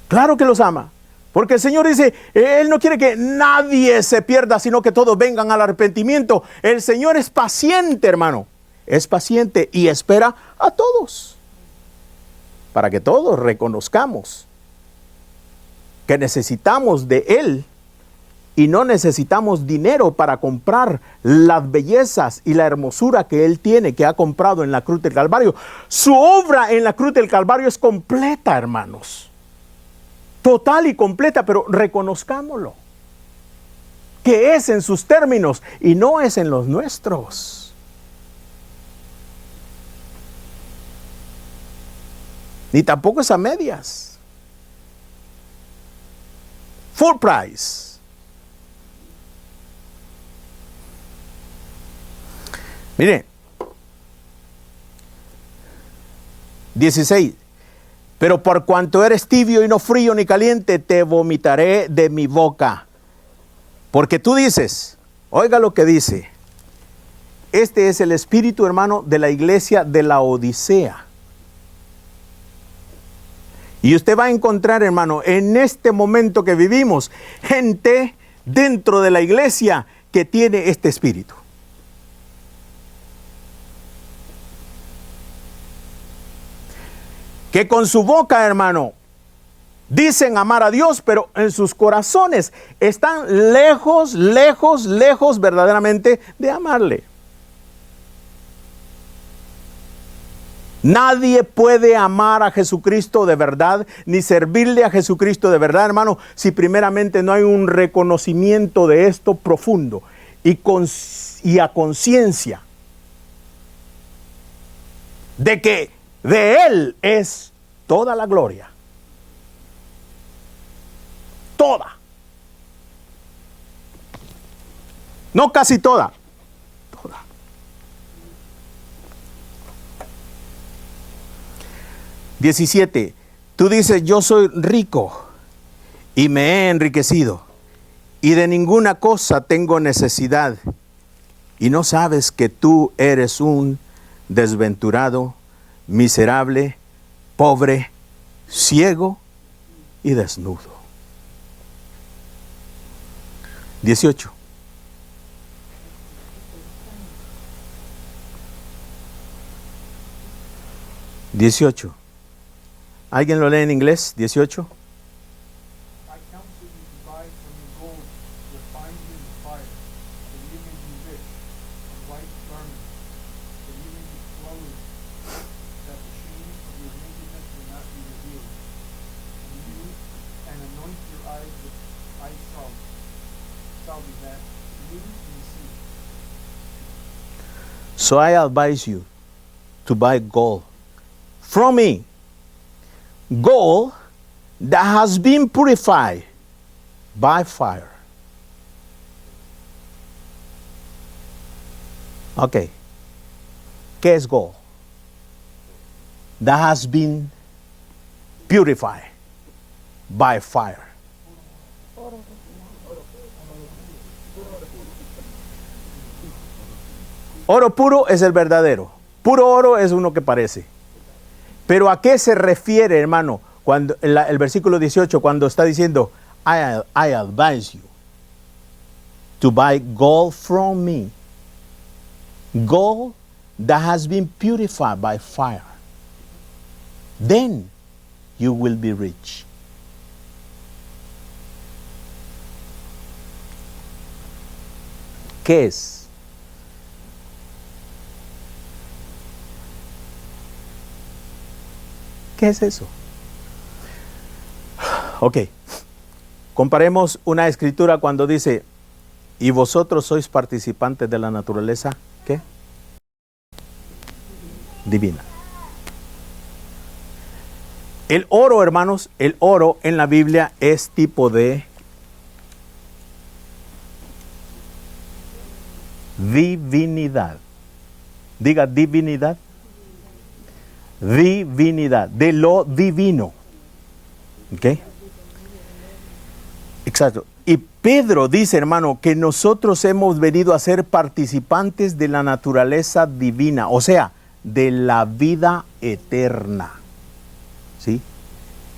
Claro que los ama. Porque el Señor dice, Él no quiere que nadie se pierda, sino que todos vengan al arrepentimiento. El Señor es paciente, hermano. Es paciente y espera a todos. Para que todos reconozcamos que necesitamos de Él y no necesitamos dinero para comprar las bellezas y la hermosura que Él tiene, que ha comprado en la cruz del Calvario. Su obra en la cruz del Calvario es completa, hermanos. Total y completa, pero reconozcámoslo. Que es en sus términos y no es en los nuestros. Ni tampoco es a medias. Full price. Mire, 16. Pero por cuanto eres tibio y no frío ni caliente, te vomitaré de mi boca. Porque tú dices, oiga lo que dice. Este es el espíritu, hermano, de la iglesia de la Odisea. Y usted va a encontrar, hermano, en este momento que vivimos, gente dentro de la iglesia que tiene este espíritu. Que con su boca, hermano, dicen amar a Dios, pero en sus corazones están lejos, lejos, lejos verdaderamente de amarle. Nadie puede amar a Jesucristo de verdad, ni servirle a Jesucristo de verdad, hermano, si primeramente no hay un reconocimiento de esto profundo y a conciencia de que de Él es toda la gloria. Toda. No casi toda. Toda. (17) Tú dices, yo soy rico y me he enriquecido y de ninguna cosa tengo necesidad. Y no sabes que tú eres un desventurado, miserable, pobre, ciego y desnudo. 18. ¿Alguien lo lee en inglés? 18. I counsel you to buy from me gold refined in the fire, that you may be rich, and white garments, that you may be clothed, that the shame of your nakedness may not be revealed. And anoint your eyes with eye salve, that you may see. So I advise you to buy gold from me. Gold that has been purified by fire. Ok. ¿Qué es gold? That has been purified by fire. Oro puro es el verdadero. Puro oro es uno que parece. Pero ¿a qué se refiere, hermano, cuando el versículo 18, cuando está diciendo, I advise you to buy gold from me, gold that has been purified by fire, then you will be rich. ¿Qué es? ¿Qué es eso? Ok. Comparemos una escritura cuando dice, y vosotros sois participantes de la naturaleza, ¿qué? Divina. El oro, hermanos, el oro en la Biblia es tipo de divinidad. Diga divinidad. Divinidad, de lo divino. ¿Ok? Exacto. Y Pedro dice, hermano, que nosotros hemos venido a ser participantes de la naturaleza divina, o sea, de la vida eterna. ¿Sí?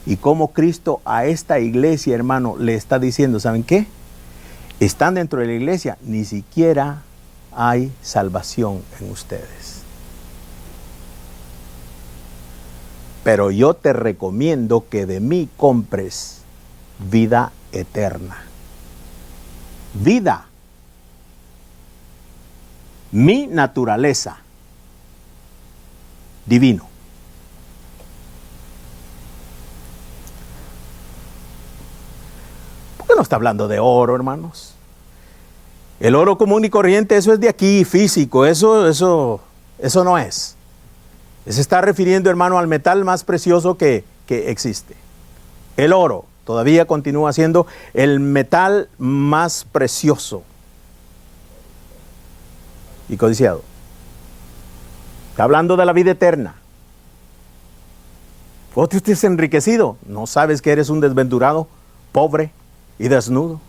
Y como Cristo a esta iglesia, hermano, le está diciendo, ¿saben qué? Están dentro de la iglesia, ni siquiera hay salvación en ustedes. Pero yo te recomiendo que de mí compres vida eterna. Vida. Mi naturaleza. Divino. ¿Por qué no está hablando de oro, hermanos? El oro común y corriente, eso es de aquí, físico, eso no es. Se está refiriendo, hermano, al metal más precioso que existe. El oro todavía continúa siendo el metal más precioso y codiciado. Está hablando de la vida eterna. ¿O tú estés enriquecido? ¿No sabes que eres un desventurado, pobre y desnudo?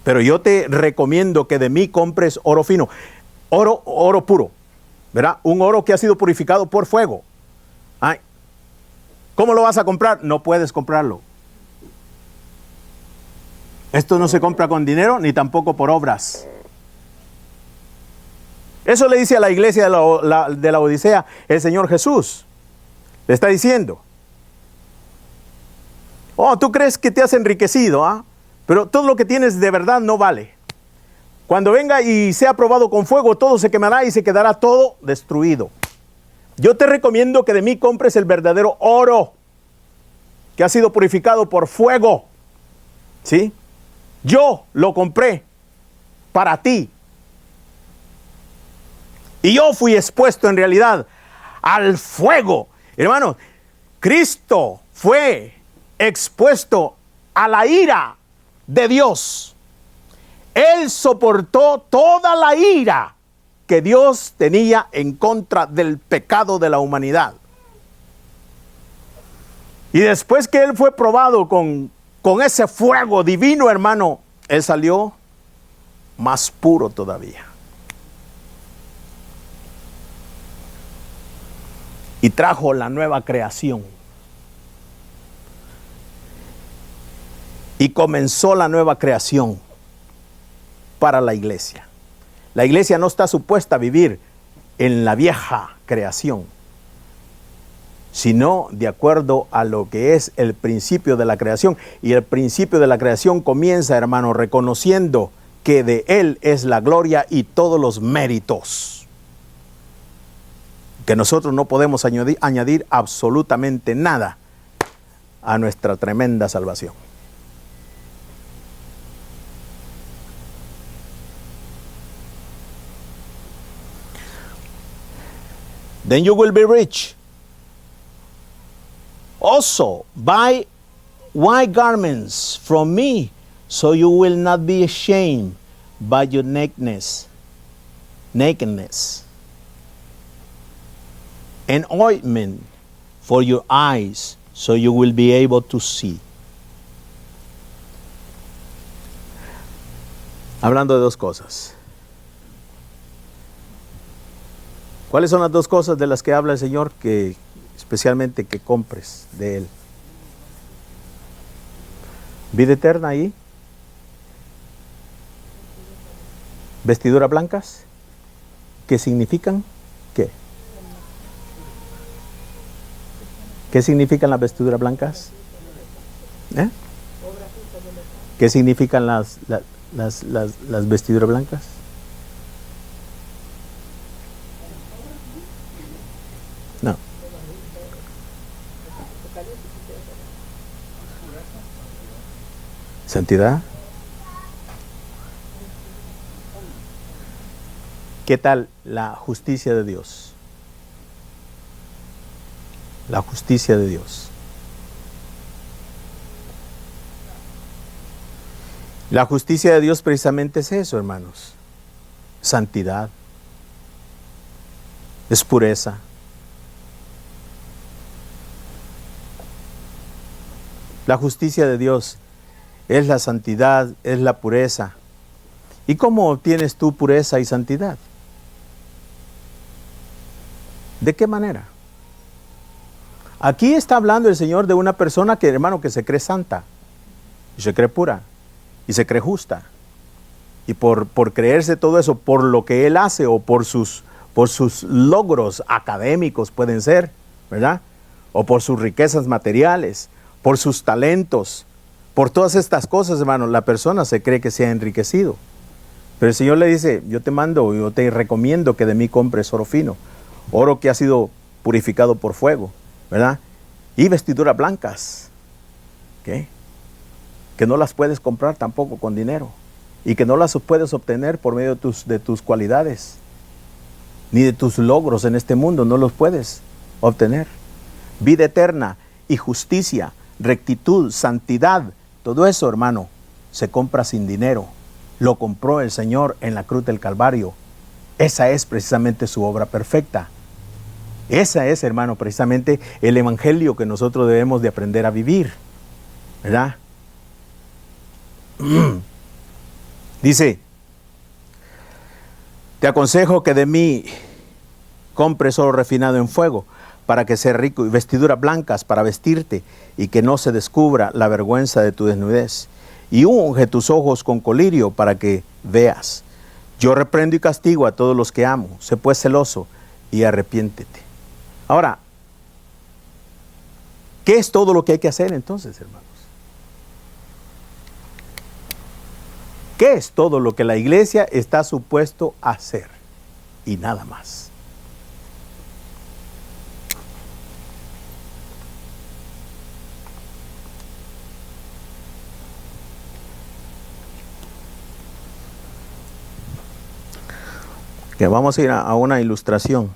Pero yo te recomiendo que de mí compres oro fino, oro puro, ¿verdad? Un oro que ha sido purificado por fuego. Ay, ¿cómo lo vas a comprar? No puedes comprarlo. Esto no se compra con dinero ni tampoco por obras. Eso le dice a la iglesia de la Odisea el Señor Jesús. Le está diciendo, oh, tú crees que te has enriquecido, ¿ah? Pero todo lo que tienes de verdad no vale. Cuando venga y sea probado con fuego, todo se quemará y se quedará todo destruido. Yo te recomiendo que de mí compres el verdadero oro, que ha sido purificado por fuego. ¿Sí? Yo lo compré para ti. Y yo fui expuesto en realidad al fuego. Hermano, Cristo fue expuesto a la ira de Dios. Él soportó toda la ira que Dios tenía en contra del pecado de la humanidad. Y después que Él fue probado con ese fuego divino, hermano, Él salió más puro todavía. Y trajo la nueva creación. Y comenzó la nueva creación para la iglesia. La iglesia no está supuesta a vivir en la vieja creación, sino de acuerdo a lo que es el principio de la creación. Y el principio de la creación comienza, hermano, reconociendo que de Él es la gloria y todos los méritos, que nosotros no podemos añadir absolutamente nada a nuestra tremenda salvación. Then you will be rich. Also, buy white garments from me, so you will not be ashamed by your nakedness. And ointment for your eyes, so you will be able to see. Hablando de dos cosas. ¿Cuáles son las dos cosas de las que habla el Señor que especialmente que compres de Él? Vida eterna ahí. Vestiduras blancas. ¿Qué significan? ¿Qué? ¿Qué significan las vestiduras blancas? ¿Eh? ¿Qué significan las vestiduras blancas? No. ¿Santidad? ¿Qué tal la justicia de Dios? La justicia de Dios. La justicia de Dios precisamente es eso, hermanos. Santidad. Es pureza. La justicia de Dios es la santidad, es la pureza. ¿Y cómo obtienes tú pureza y santidad? ¿De qué manera? Aquí está hablando el Señor de una persona que, hermano, que se cree santa, y se cree pura, y se cree justa. Y por creerse todo eso, por lo que él hace o por sus logros académicos pueden ser, ¿verdad? O por sus riquezas materiales, por sus talentos, por todas estas cosas, hermano, la persona se cree que se ha enriquecido. Pero el Señor le dice, yo te recomiendo que de mí compres oro fino, oro que ha sido purificado por fuego, ¿verdad? Y vestiduras blancas, ¿qué? Que no las puedes comprar tampoco con dinero y que no las puedes obtener por medio de tus cualidades, ni de tus logros en este mundo, no los puedes obtener. Vida eterna y justicia, rectitud, santidad, todo eso, hermano, se compra sin dinero. Lo compró el Señor en la cruz del Calvario. Esa es precisamente su obra perfecta. Esa es, hermano, precisamente el evangelio que nosotros debemos de aprender a vivir, ¿verdad? Dice, te aconsejo que de mí compres oro refinado en fuego, para que seas rico, y vestiduras blancas para vestirte, y que no se descubra la vergüenza de tu desnudez. Y unge tus ojos con colirio para que veas. Yo reprendo y castigo a todos los que amo. Sé pues celoso y arrepiéntete. Ahora, ¿qué es todo lo que hay que hacer entonces, hermanos? ¿Qué es todo lo que la iglesia está supuesto a hacer? Y nada más. Que vamos a ir a una ilustración.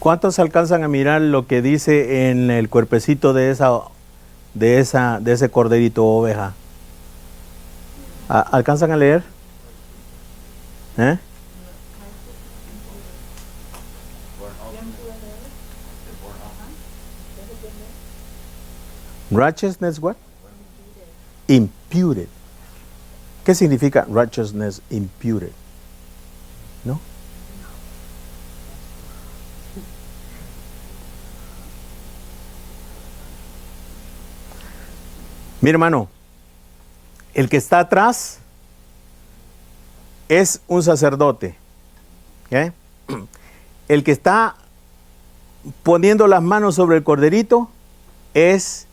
¿Cuántos alcanzan a mirar lo que dice en el cuerpecito de ese corderito o oveja? ¿Alcanzan a leer? ¿Eh? Righteousness what? Imputed. ¿Qué significa righteousness imputed? ¿No? Mi hermano, el que está atrás es un sacerdote. ¿Okay? El que está poniendo las manos sobre el corderito es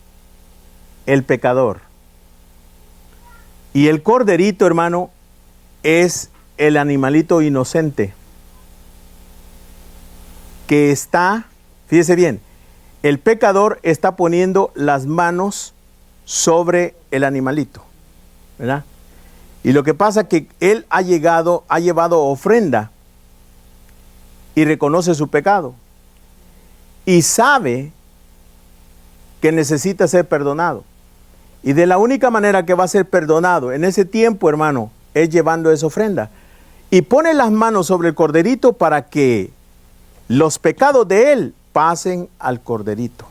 el pecador. Y el corderito, hermano, es el animalito inocente que está, fíjese bien, el pecador está poniendo las manos sobre el animalito, ¿verdad? Y lo que pasa es que él ha llevado ofrenda y reconoce su pecado y sabe que necesita ser perdonado. Y de la única manera que va a ser perdonado en ese tiempo, hermano, es llevando esa ofrenda. Y pone las manos sobre el corderito para que los pecados de él pasen al corderito.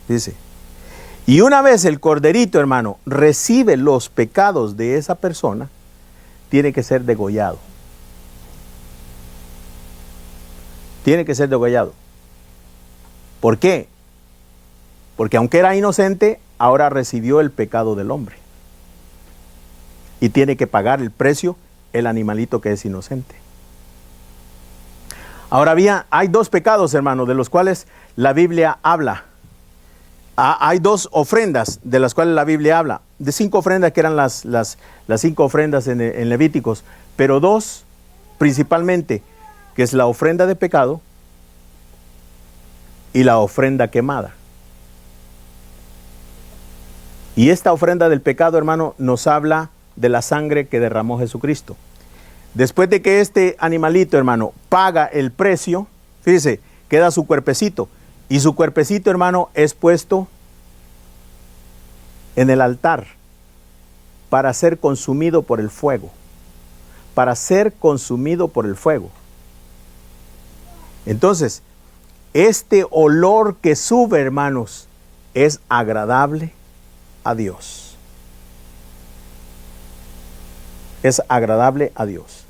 Dice. Y una vez el corderito, hermano, recibe los pecados de esa persona, tiene que ser degollado. Tiene que ser degollado. ¿Por qué? Porque aunque era inocente, ahora recibió el pecado del hombre. Y tiene que pagar el precio el animalito que es inocente. Ahora bien, hay dos pecados, hermanos, de los cuales la Biblia habla. Hay dos ofrendas de las cuales la Biblia habla. De 5 ofrendas que eran las 5 ofrendas en Levíticos. Pero 2 principalmente, que es la ofrenda de pecado y la ofrenda quemada. Y esta ofrenda del pecado, hermano, nos habla de la sangre que derramó Jesucristo. Después de que este animalito, hermano, paga el precio, fíjese, queda su cuerpecito. Y su cuerpecito, hermano, es puesto en el altar para ser consumido por el fuego. Para ser consumido por el fuego. Entonces, este olor que sube, hermanos, es agradable a Dios. Es agradable a Dios.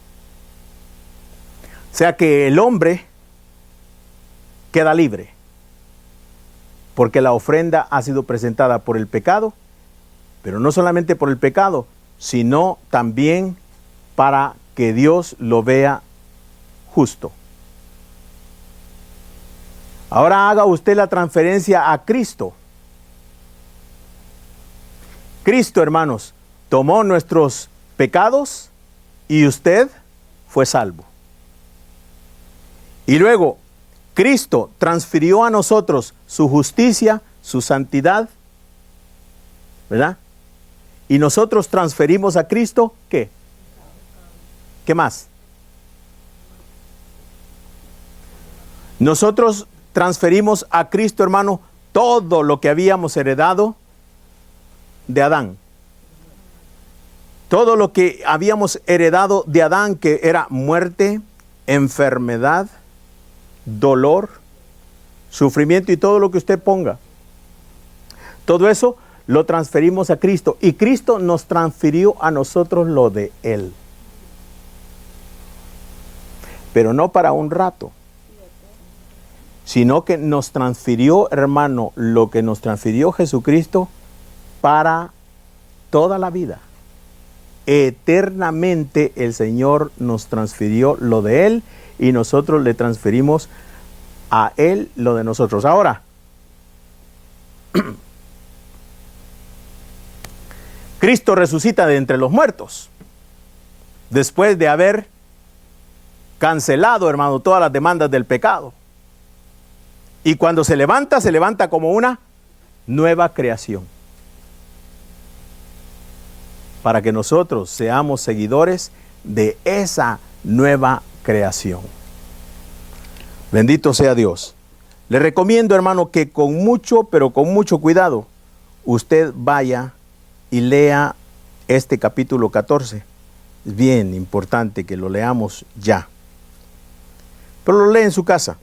O sea que el hombre queda libre, porque la ofrenda ha sido presentada por el pecado, pero no solamente por el pecado, sino también para que Dios lo vea justo. Ahora haga usted la transferencia a Cristo. Cristo, hermanos, tomó nuestros pecados y usted fue salvo. Y luego, Cristo transfirió a nosotros su justicia, su santidad, ¿verdad? Y nosotros transferimos a Cristo, ¿qué? ¿Qué más? Nosotros transferimos a Cristo, hermano, todo lo que habíamos heredado de Adán. Todo lo que habíamos heredado de Adán, que era muerte, enfermedad, dolor, sufrimiento y todo lo que usted ponga. Todo eso lo transferimos a Cristo y Cristo nos transfirió a nosotros lo de Él. Pero no para un rato, sino que nos transfirió, hermano, lo que nos transfirió Jesucristo para toda la vida. Eternamente el Señor nos transfirió lo de Él y nosotros le transferimos a Él lo de nosotros. Ahora, Cristo resucita de entre los muertos, después de haber cancelado, hermano, todas las demandas del pecado. Y cuando se levanta como una nueva creación. Para que nosotros seamos seguidores de esa nueva creación. Bendito sea Dios. Le recomiendo, hermano, que con mucho, pero con mucho cuidado, usted vaya y lea este capítulo 14. Es bien importante que lo leamos ya. Pero lo lee en su casa.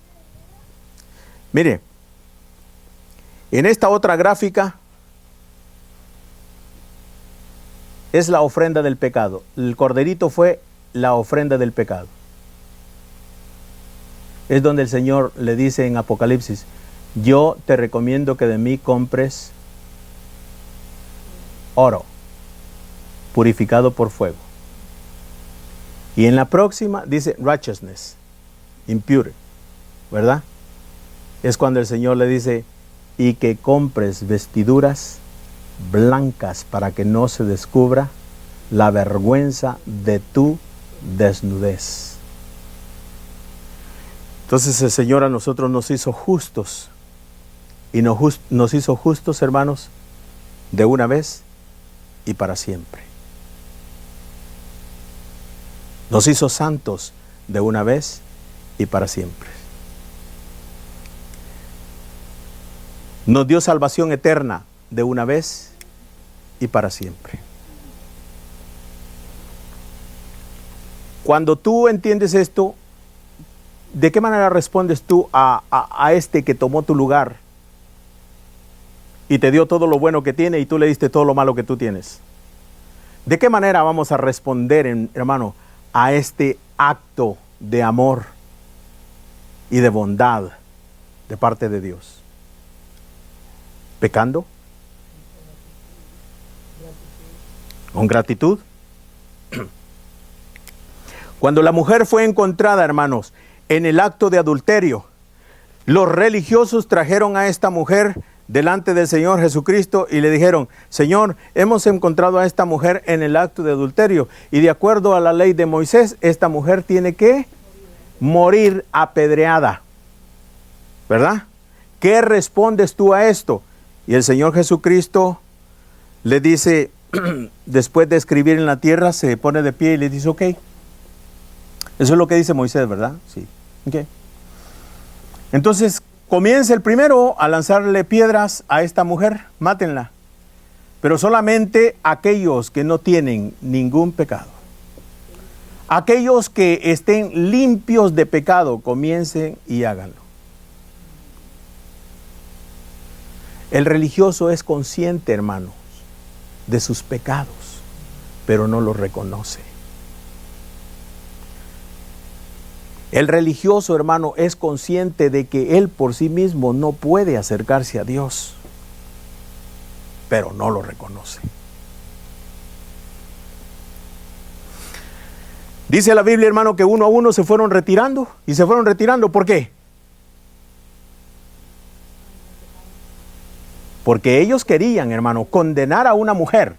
Mire, en esta otra gráfica es la ofrenda del pecado. El corderito fue la ofrenda del pecado. Es donde el Señor le dice en Apocalipsis, yo te recomiendo que de mí compres oro, purificado por fuego. Y en la próxima dice righteousness, impure, ¿verdad? Es cuando el Señor le dice, y que compres vestiduras blancas para que no se descubra la vergüenza de tu desnudez. Entonces el Señor a nosotros nos hizo justos y nos hizo justos, hermanos, de una vez y para siempre. Nos hizo santos de una vez y para siempre. Nos dio salvación eterna de una vez y para siempre. Cuando tú entiendes esto, ¿de qué manera respondes tú a este que tomó tu lugar y te dio todo lo bueno que tiene y tú le diste todo lo malo que tú tienes? ¿De qué manera vamos a responder, hermano, a este acto de amor y de bondad de parte de Dios? ¿Pecando? ¿Con gratitud? Cuando la mujer fue encontrada, hermanos, en el acto de adulterio, los religiosos trajeron a esta mujer delante del Señor Jesucristo y le dijeron: Señor, hemos encontrado a esta mujer en el acto de adulterio y de acuerdo a la ley de Moisés, esta mujer tiene que morir apedreada, ¿verdad? ¿Qué respondes tú a esto? Y el Señor Jesucristo le dice, después de escribir en la tierra, se pone de pie y le dice: ok. Eso es lo que dice Moisés, ¿verdad? Sí. Ok. Entonces comienza el primero a lanzarle piedras a esta mujer, mátenla. Pero solamente aquellos que no tienen ningún pecado. Aquellos que estén limpios de pecado, comiencen y háganlo. El religioso es consciente, hermanos, de sus pecados, pero no los reconoce. El religioso, hermano, es consciente de que él por sí mismo no puede acercarse a Dios, pero no lo reconoce. Dice la Biblia, hermano, que uno a uno se fueron retirando. Y se fueron retirando, ¿por qué? Porque ellos querían, hermano, condenar a una mujer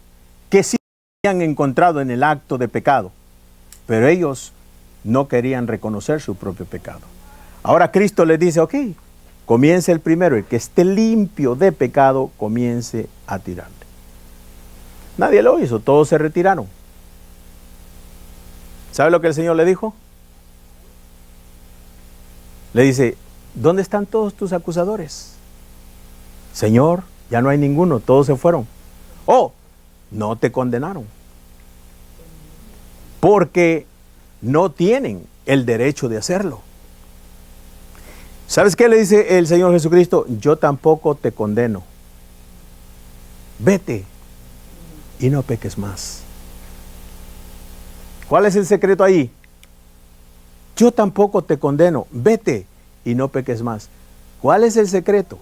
que sí habían encontrado en el acto de pecado, pero ellos no querían reconocer su propio pecado. Ahora Cristo les dice: ok, comience el primero, el que esté limpio de pecado, comience a tirarle. Nadie lo hizo, todos se retiraron. ¿Sabe lo que el Señor le dijo? Le dice: ¿dónde están todos tus acusadores? Señor, ya no hay ninguno, todos se fueron. Oh, no te condenaron, porque no tienen el derecho de hacerlo. ¿Sabes qué le dice el Señor Jesucristo? Yo tampoco te condeno. Vete y no peques más. ¿Cuál es el secreto ahí? Yo tampoco te condeno. Vete y no peques más. ¿Cuál es el secreto?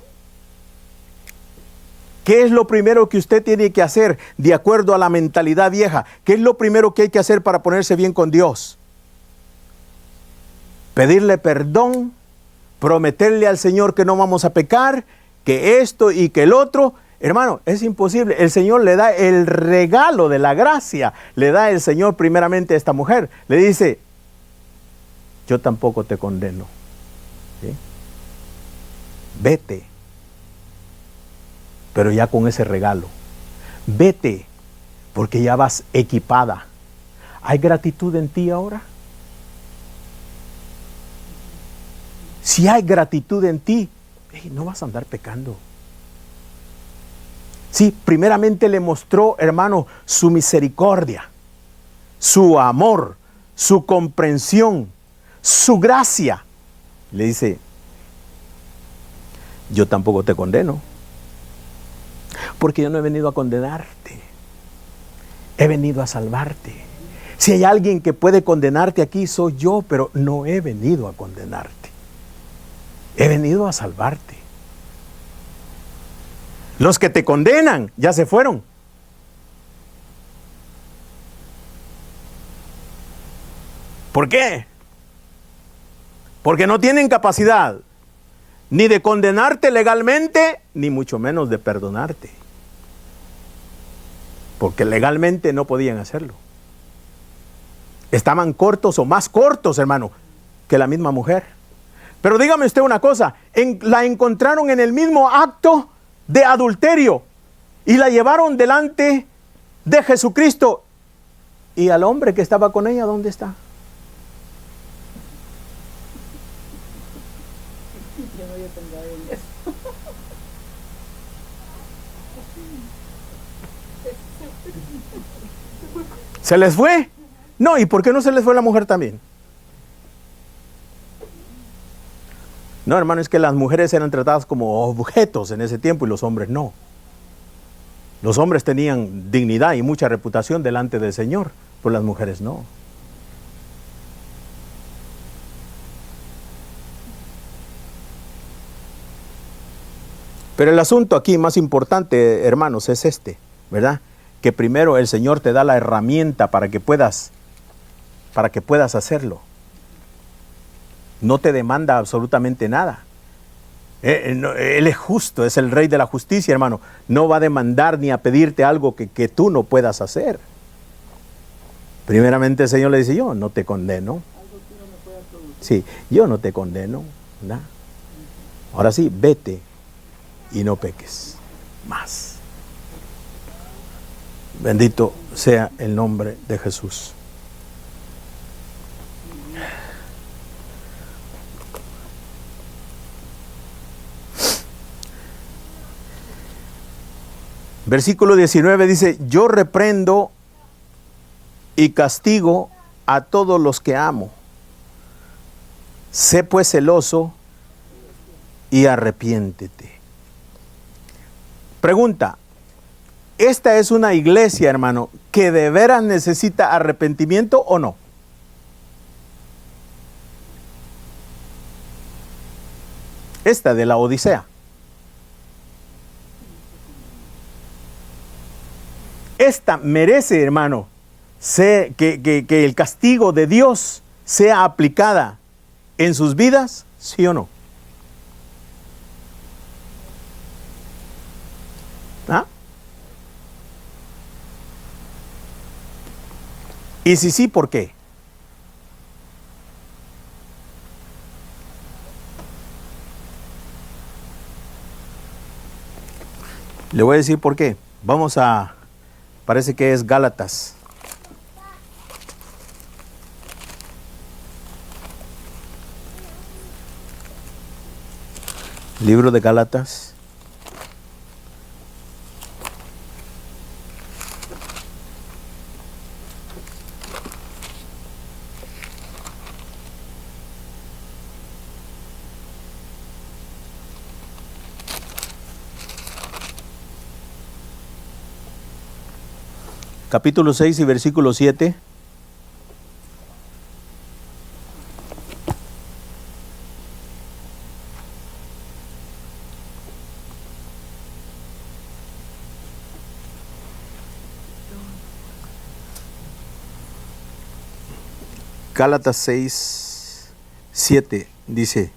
¿Qué es lo primero que usted tiene que hacer de acuerdo a la mentalidad vieja? ¿Qué es lo primero que hay que hacer para ponerse bien con Dios? Pedirle perdón, prometerle al Señor que no vamos a pecar, que esto y que el otro. Hermano, es imposible. El Señor le da el regalo de la gracia. Le da el Señor primeramente a esta mujer. Le dice: yo tampoco te condeno. ¿Sí? Vete. Pero ya con ese regalo. Vete, porque ya vas equipada. ¿Hay gratitud en ti ahora? Si hay gratitud en ti, no vas a andar pecando. Sí, primeramente le mostró, hermano, su misericordia, su amor, su comprensión, su gracia. Le dice: yo tampoco te condeno, porque yo no he venido a condenarte, he venido a salvarte. Si hay alguien que puede condenarte aquí, soy yo, pero no he venido a condenarte. He venido a salvarte. Los que te condenan ya se fueron. ¿Por qué? Porque no tienen capacidad ni de condenarte legalmente, ni mucho menos de perdonarte. Porque legalmente no podían hacerlo. Estaban cortos o más cortos, hermano, que la misma mujer. Pero dígame usted una cosa, la encontraron en el mismo acto de adulterio y la llevaron delante de Jesucristo. ¿Y al hombre que estaba con ella, dónde está? Yo no había pensado en eso. ¿Se les fue? No, ¿y por qué no se les fue la mujer también? No, hermano, es que las mujeres eran tratadas como objetos en ese tiempo y los hombres no. Los hombres tenían dignidad y mucha reputación delante del Señor, pero las mujeres no. Pero el asunto aquí más importante, hermanos, es este, ¿verdad? Que primero el Señor te da la herramienta para que puedas hacerlo. No te demanda absolutamente nada. Él es justo, es el Rey de la justicia, hermano. No va a demandar ni a pedirte algo que tú no puedas hacer. Primeramente el Señor le dice, yo no te condeno. Sí, yo no te condeno, ¿verdad? Ahora sí, vete y no peques más. Bendito sea el nombre de Jesús. Versículo 19 dice, yo reprendo y castigo a todos los que amo. Sé pues celoso y arrepiéntete. Pregunta, ¿esta es una iglesia, hermano, que de veras necesita arrepentimiento o no? Esta de la Odisea. Esta merece, hermano, que el castigo de Dios sea aplicada en sus vidas, ¿sí o no? ¿Ah? Y si sí, ¿por qué? Le voy a decir por qué. Parece que es Gálatas. Libro de Gálatas. Capítulo 6 y versículo 7. Gálatas 6, 7 dice,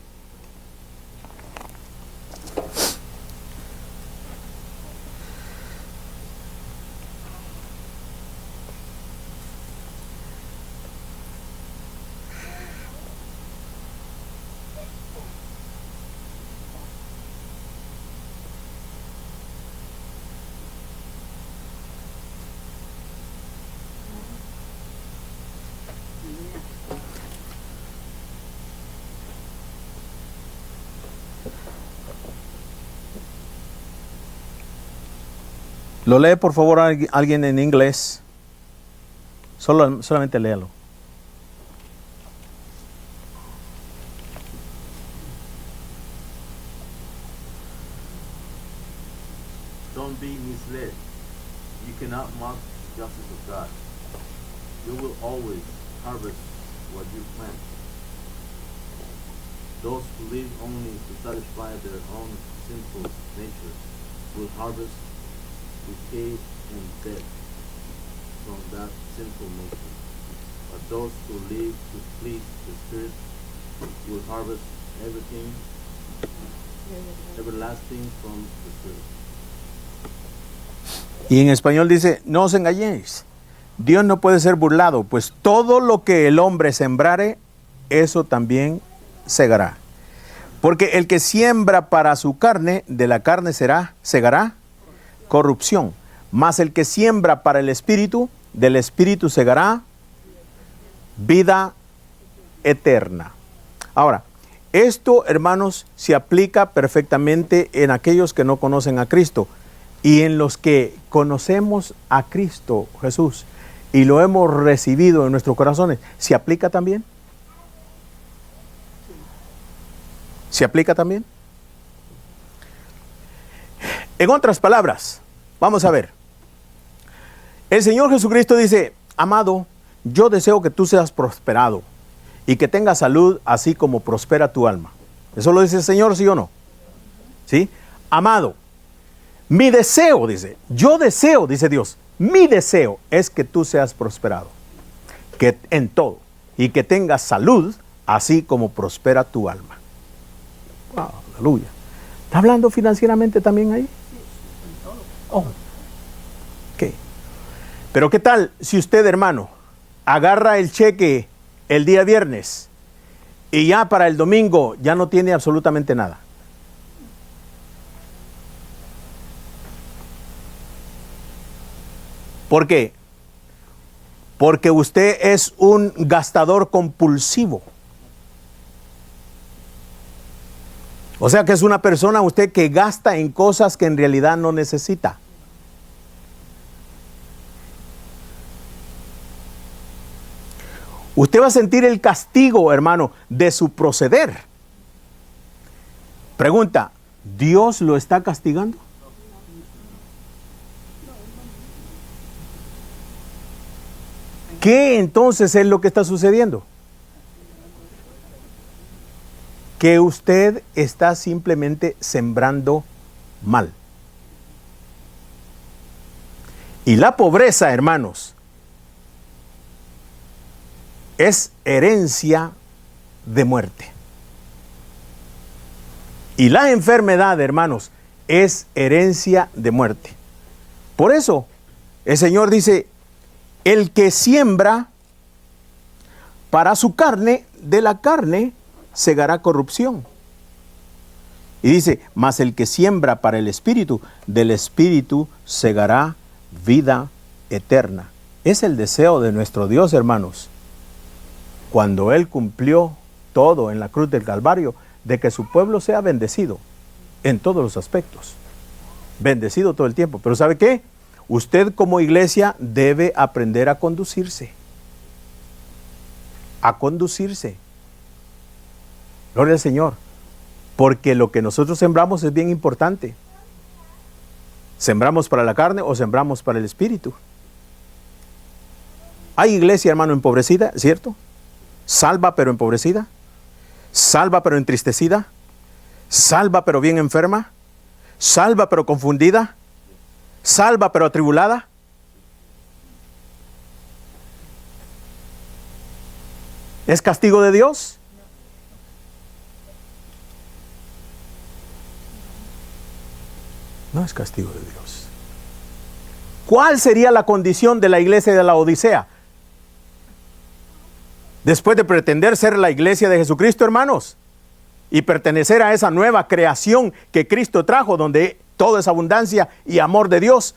¿lo lee por favor alguien en inglés? Solamente léalo. Don't be misled. You cannot mock the justice of God. You will always harvest what you plant. Those who live only to satisfy their own sinful nature will harvest decay and death from that sinful nature. But those who live to please the Spirit will harvest everything everlasting from the Spirit. Y en español dice, no os engañéis. Dios no puede ser burlado, pues todo lo que el hombre sembrare, eso también segará. Porque el que siembra para su carne, de la carne segará corrupción. Mas el que siembra para el Espíritu, del Espíritu segará vida eterna. Ahora, esto, hermanos, se aplica perfectamente en aquellos que no conocen a Cristo. Y en los que conocemos a Cristo Jesús y lo hemos recibido en nuestros corazones, ¿se aplica también? ¿Se aplica también? En otras palabras, vamos a ver. El Señor Jesucristo dice, amado, yo deseo que tú seas prosperado y que tengas salud así como prospera tu alma. ¿Eso lo dice el Señor, sí o no? ¿Sí? Amado, mi deseo, dice, yo deseo, dice Dios, mi deseo es que tú seas prosperado, que en todo, y que tengas salud así como prospera tu alma. Wow, aleluya. ¿Está hablando financieramente también ahí? Oh. Ok. Pero ¿qué tal si usted, hermano, agarra el cheque el día viernes y ya para el domingo ya no tiene absolutamente nada? ¿Por qué? Porque usted es un gastador compulsivo. O sea que es una persona usted que gasta en cosas que en realidad no necesita. Usted va a sentir el castigo, hermano, de su proceder. Pregunta, ¿Dios lo está castigando? ¿Qué entonces es lo que está sucediendo? Que usted está simplemente sembrando mal. Y la pobreza, hermanos, es herencia de muerte. Y la enfermedad, hermanos, es herencia de muerte. Por eso, el Señor dice, el que siembra para su carne, de la carne segará corrupción. Y dice, mas el que siembra para el Espíritu, del Espíritu segará vida eterna. Es el deseo de nuestro Dios, hermanos, cuando Él cumplió todo en la cruz del Calvario, de que su pueblo sea bendecido en todos los aspectos. Bendecido todo el tiempo. Pero ¿sabe qué? Usted como iglesia debe aprender a conducirse. A conducirse. Gloria al Señor. Porque lo que nosotros sembramos es bien importante. ¿Sembramos para la carne o sembramos para el Espíritu? Hay iglesia, hermano, empobrecida, ¿cierto? Salva pero empobrecida. Salva pero entristecida. Salva pero bien enferma. Salva pero confundida. Salva pero atribulada. ¿Es castigo de Dios? No es castigo de Dios. ¿Cuál sería la condición de la iglesia de la Odisea? Después de pretender ser la iglesia de Jesucristo, hermanos, y pertenecer a esa nueva creación que Cristo trajo, donde todo es abundancia y amor de Dios.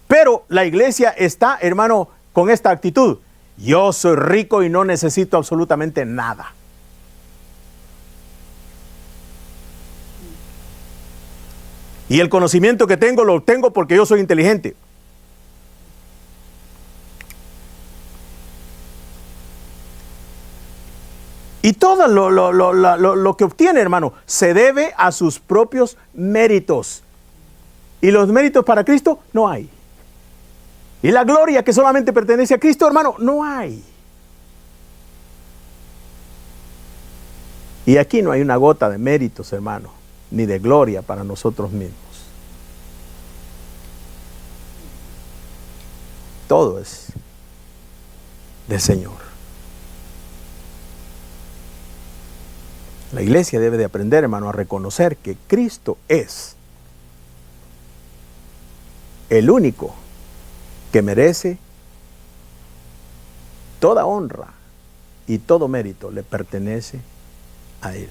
Pero la iglesia está, hermano, con esta actitud. Yo soy rico y no necesito absolutamente nada. Y el conocimiento que tengo, lo obtengo porque yo soy inteligente. Y todo lo que obtiene, hermano, se debe a sus propios méritos. Y los méritos para Cristo no hay. Y la gloria que solamente pertenece a Cristo, hermano, no hay. Y aquí no hay una gota de méritos, hermano, ni de gloria para nosotros mismos. Todo es del Señor. La iglesia debe de aprender, hermano, a reconocer que Cristo es el único que merece toda honra y todo mérito le pertenece a Él.